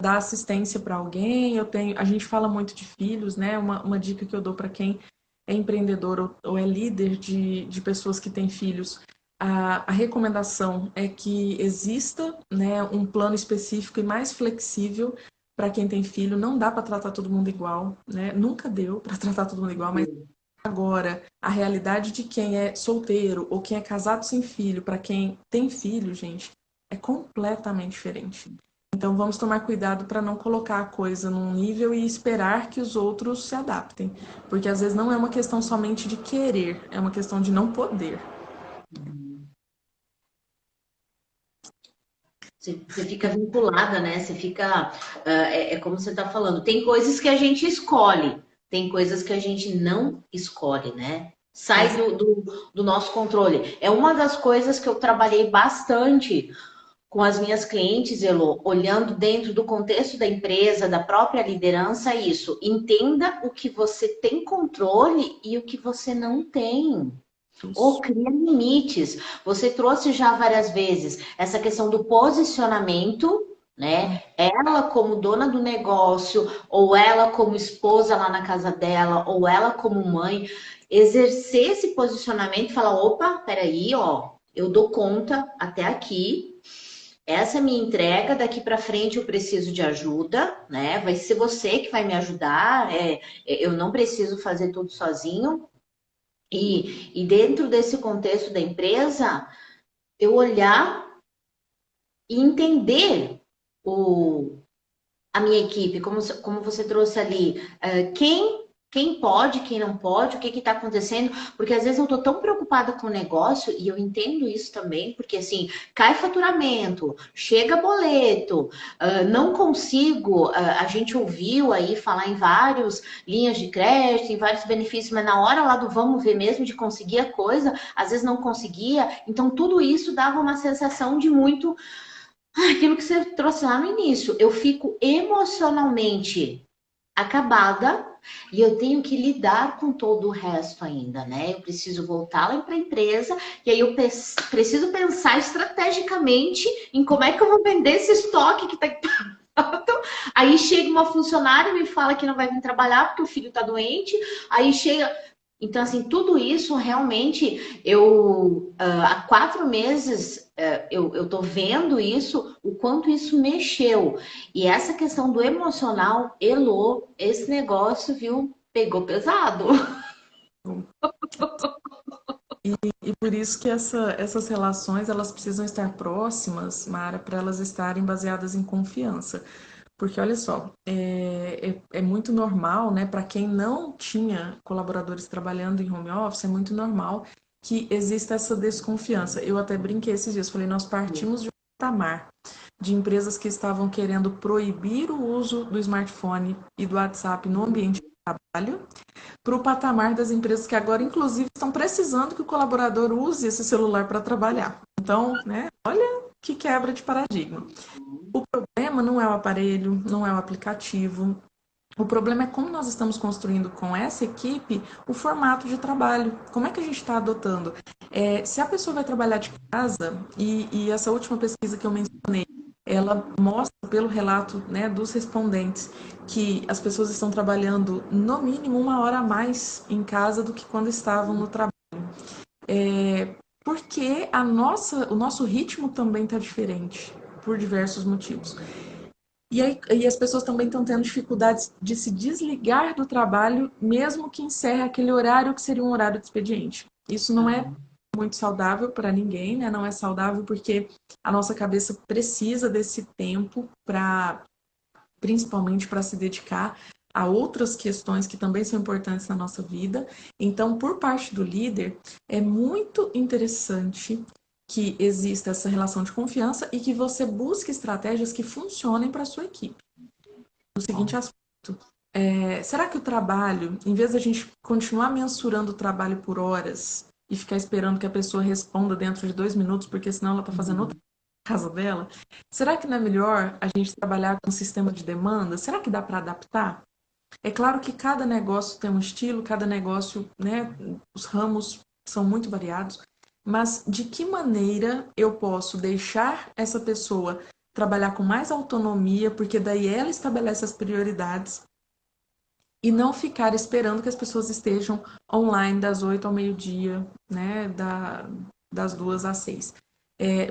[SPEAKER 2] dar assistência para alguém. A gente fala muito de filhos, né? Uma dica que eu dou para quem é empreendedor ou é líder de pessoas que têm filhos. A recomendação é que exista, né, um plano específico e mais flexível para quem tem filho. Não dá para tratar todo mundo igual, né? Nunca deu para tratar todo mundo igual, mas agora, a realidade de quem é solteiro ou quem é casado sem filho, para quem tem filho, gente, é completamente diferente. Então vamos tomar cuidado para não colocar a coisa num nível e esperar que os outros se adaptem. Porque às vezes não é uma questão somente de querer, é uma questão de não poder.
[SPEAKER 1] Você fica vinculada, né? Você fica. É como você está falando. Tem coisas que a gente escolhe, tem coisas que a gente não escolhe, né? Sai do nosso controle. É uma das coisas que eu trabalhei bastante com as minhas clientes, Elô, olhando dentro do contexto da empresa, da própria liderança, é isso. Entenda o que você tem controle e o que você não tem. Ou
[SPEAKER 2] Isso.
[SPEAKER 1] cria limites. Você trouxe já várias vezes essa questão do posicionamento,
[SPEAKER 2] Hum.
[SPEAKER 1] né? Ela como dona do negócio, ou ela como esposa lá na casa dela, ou ela como mãe, exercer esse posicionamento e falar: opa, peraí, ó, eu dou conta até aqui. Essa é a minha entrega, daqui para frente eu preciso de ajuda, né? Vai ser você que vai me ajudar, eu não preciso fazer tudo sozinho. E dentro desse contexto da empresa, eu olhar e entender o, a minha equipe, como você trouxe ali, quem pode, quem não pode, o que está acontecendo, porque às vezes eu estou tão preocupada com o negócio, e eu entendo isso também, porque assim, cai faturamento, chega boleto, não consigo, a gente ouviu aí falar em várias linhas de crédito, em vários benefícios, mas na hora lá do vamos ver mesmo, de conseguir a coisa, às vezes não conseguia, então tudo isso dava uma sensação de muito aquilo que você trouxe lá no início, eu fico emocionalmente acabada e eu tenho que lidar com todo o resto ainda, né? Eu preciso voltar lá para a empresa e aí eu preciso pensar estrategicamente em como é que eu vou vender esse estoque que está então, aí chega uma funcionária e me fala que não vai vir trabalhar porque o filho está doente, aí chega. Então, assim, tudo isso realmente há 4 meses eu tô vendo isso, o quanto isso mexeu. E essa questão do emocional, Elô, esse negócio, viu, pegou pesado.
[SPEAKER 2] E por isso que essas relações elas precisam estar próximas, Mara, para elas estarem baseadas em confiança. Porque olha só, é muito normal, né? Para quem não tinha colaboradores trabalhando em home office, é muito normal que exista essa desconfiança. Eu até brinquei esses dias, falei, nós partimos de um patamar de empresas que estavam querendo proibir o uso do smartphone e do WhatsApp no ambiente de trabalho, para o patamar das empresas que agora, inclusive, estão precisando que o colaborador use esse celular para trabalhar. Então, né, olha que quebra de paradigma. O problema não é o aparelho, não é o aplicativo. O problema é como nós estamos construindo com essa equipe o formato de trabalho. Como é que a gente está adotando? Se a pessoa vai trabalhar de casa, e essa última pesquisa que eu mencionei, ela mostra pelo relato, né, dos respondentes que as pessoas estão trabalhando no mínimo 1 hora a mais em casa do que quando estavam no trabalho. Porque o nosso ritmo também está diferente, por diversos motivos. E as pessoas também estão tendo dificuldades de se desligar do trabalho, mesmo que encerre aquele horário que seria um horário de expediente. Isso não é muito saudável para ninguém, né? Não é saudável porque a nossa cabeça precisa desse tempo para, principalmente para se dedicar a outras questões que também são importantes na nossa vida. Então, por parte do líder, é muito interessante que exista essa relação de confiança e que você busque estratégias que funcionem para a sua equipe. O seguinte aspecto, será que o trabalho, em vez da gente continuar mensurando o trabalho por horas e ficar esperando que a pessoa responda dentro de 2 minutos, porque senão ela está fazendo outra casa dela, será que não é melhor a gente trabalhar com um sistema de demanda? Será que dá para adaptar? É claro que cada negócio tem um estilo, cada negócio, né, os ramos são muito variados, mas de que maneira eu posso deixar essa pessoa trabalhar com mais autonomia, porque daí ela estabelece as prioridades e não ficar esperando que as pessoas estejam online das 8 ao meio-dia, né, das 2 às 6.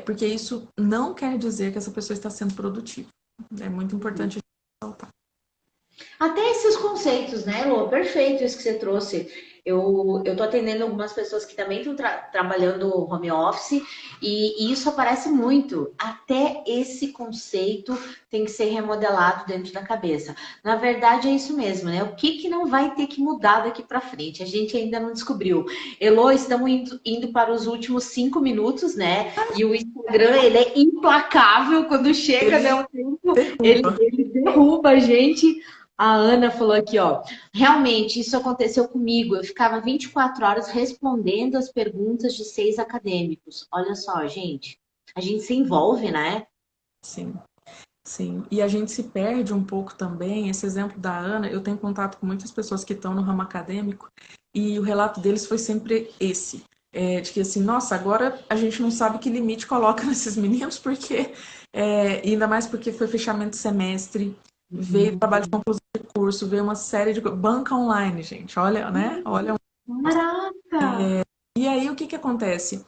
[SPEAKER 2] Porque isso não quer dizer que essa pessoa está sendo produtiva. É muito importante ressaltar.
[SPEAKER 1] Até esses conceitos, né, Lô? Perfeito isso que você trouxe. Eu tô atendendo algumas pessoas que também estão trabalhando home office e isso aparece muito. Até esse conceito tem que ser remodelado dentro da cabeça. Na verdade, é isso mesmo, né? O que não vai ter que mudar daqui para frente? A gente ainda não descobriu. Elô, estamos indo para os últimos 5 minutos, né? E o Instagram, ele é implacável quando chega, né? O tempo, ele derruba a gente. A Ana falou aqui, ó. Realmente, isso aconteceu comigo. Eu ficava 24 horas respondendo as perguntas de 6 acadêmicos. Olha só, gente. a gente se envolve, né?
[SPEAKER 2] Sim. Sim, e a gente se perde um pouco também. Esse exemplo da Ana, eu tenho contato com muitas pessoas que estão no ramo acadêmico e o relato deles foi sempre esse, de que assim, nossa, agora a gente não sabe que limite coloca nesses meninos, porque, ainda mais porque foi fechamento de semestre, veio trabalho de conclusão de curso, veio uma série de banca online, gente, olha, né? Olha.
[SPEAKER 1] Caraca!
[SPEAKER 2] E aí o que que acontece?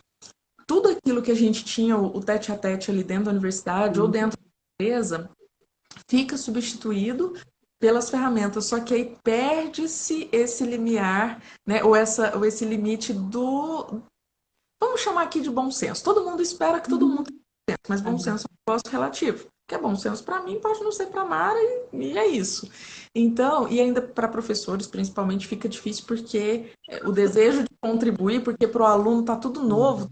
[SPEAKER 2] Tudo aquilo que a gente tinha, o tete a tete ali dentro da universidade ou dentro da empresa, fica substituído pelas ferramentas, só que aí perde-se esse limiar, né, ou esse limite do, vamos chamar aqui de bom senso. Todo mundo espera que todo mundo tenha bom senso, mas bom senso é um negócio relativo. Que é bom senso para mim, pode não ser para Mara e é isso. Então, e ainda para professores, principalmente, fica difícil porque o desejo de contribuir, porque para o aluno está tudo novo,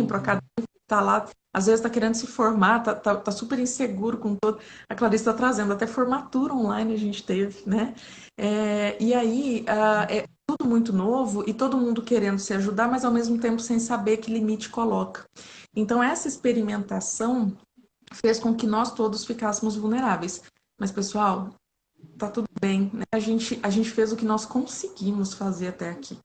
[SPEAKER 2] para o acadêmico está lá, às vezes está querendo se formar, tá super inseguro com todo. A Clarice está trazendo, até formatura online a gente teve, né? E aí, é tudo muito novo e todo mundo querendo se ajudar, mas ao mesmo tempo sem saber que limite coloca. Então, essa experimentação fez com que nós todos ficássemos vulneráveis. Mas, pessoal, tá tudo bem, né? A gente fez o que nós conseguimos fazer até aqui.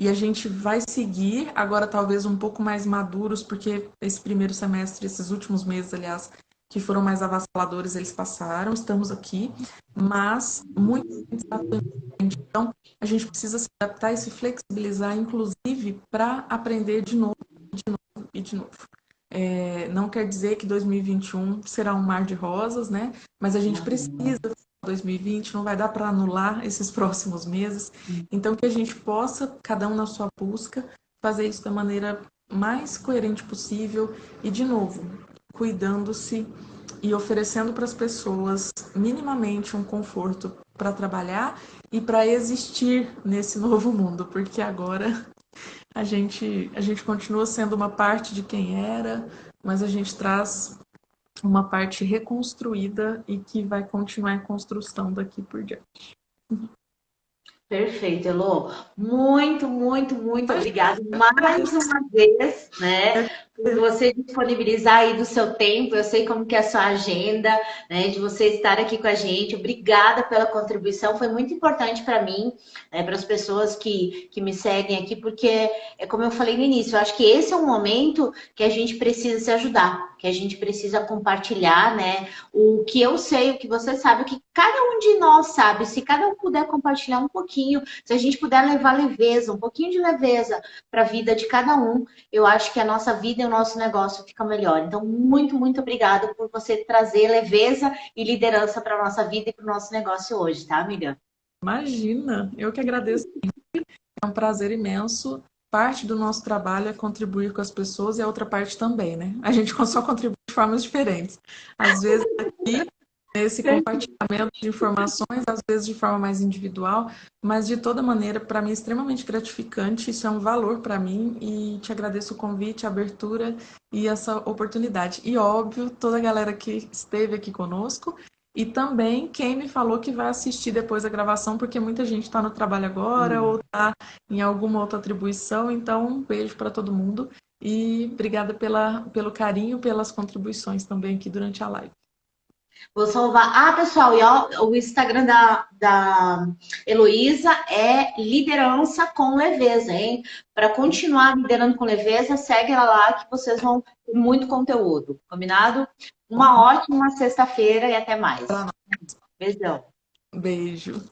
[SPEAKER 2] E a gente vai seguir, agora talvez um pouco mais maduros, porque esse primeiro semestre, esses últimos meses, aliás, que foram mais avassaladores, eles passaram, estamos aqui, mas muita gente está doente. Então, a gente precisa se adaptar e se flexibilizar, inclusive, para aprender de novo, de novo e de novo. Não quer dizer que 2021 será um mar de rosas, né? Mas a gente precisa 2020, não vai dar para anular esses próximos meses. Então, que a gente possa, cada um na sua busca, fazer isso da maneira mais coerente possível e, de novo, cuidando-se e oferecendo para as pessoas minimamente um conforto para trabalhar e para existir nesse novo mundo, porque agora a gente continua sendo uma parte de quem era, mas a gente traz uma parte reconstruída e que vai continuar em construção daqui por diante.
[SPEAKER 1] Perfeito, Elô. Muito, muito, muito
[SPEAKER 2] Mas
[SPEAKER 1] obrigada
[SPEAKER 2] eu
[SPEAKER 1] mais
[SPEAKER 2] agradeço.
[SPEAKER 1] uma vez, né, por você disponibilizar aí do seu tempo. Eu sei como que é a sua agenda, né, de você estar aqui com a gente. Obrigada pela contribuição, foi muito importante para mim, né, para as pessoas que me seguem aqui, porque é como eu falei no início, eu acho que esse é um momento que a gente precisa se ajudar, que a gente precisa compartilhar, né, o que eu sei, o que você sabe, o que cada um de nós sabe. Se cada um puder compartilhar um pouquinho, se a gente puder levar leveza, um pouquinho de leveza para a vida de cada um, eu acho que a nossa vida e o nosso negócio fica melhor. Então, muito, muito obrigada por você trazer leveza e liderança para a nossa vida e para o nosso negócio hoje, tá, amiga?
[SPEAKER 2] Imagina, eu que agradeço. É um prazer imenso. Parte do nosso trabalho é contribuir com as pessoas e a outra parte também, né? A gente só contribui de formas diferentes. Às vezes aqui, nesse compartilhamento de informações, às vezes de forma mais individual, mas de toda maneira, para mim é extremamente gratificante. Isso é um valor para mim e te agradeço o convite, a abertura e essa oportunidade. E óbvio, toda a galera que esteve aqui conosco. E também quem me falou que vai assistir depois a gravação, porque muita gente está no trabalho agora ou está em alguma outra atribuição. Então, um beijo para todo mundo e obrigada pelo carinho, pelas contribuições também aqui durante a live.
[SPEAKER 1] Vou salvar. Ah, pessoal, e ó, o Instagram da Heloísa é liderança com leveza, hein? Para continuar liderando com leveza, segue ela lá que vocês vão ter muito conteúdo. Combinado? Uma ótima sexta-feira e até mais. Beijão.
[SPEAKER 2] Beijo.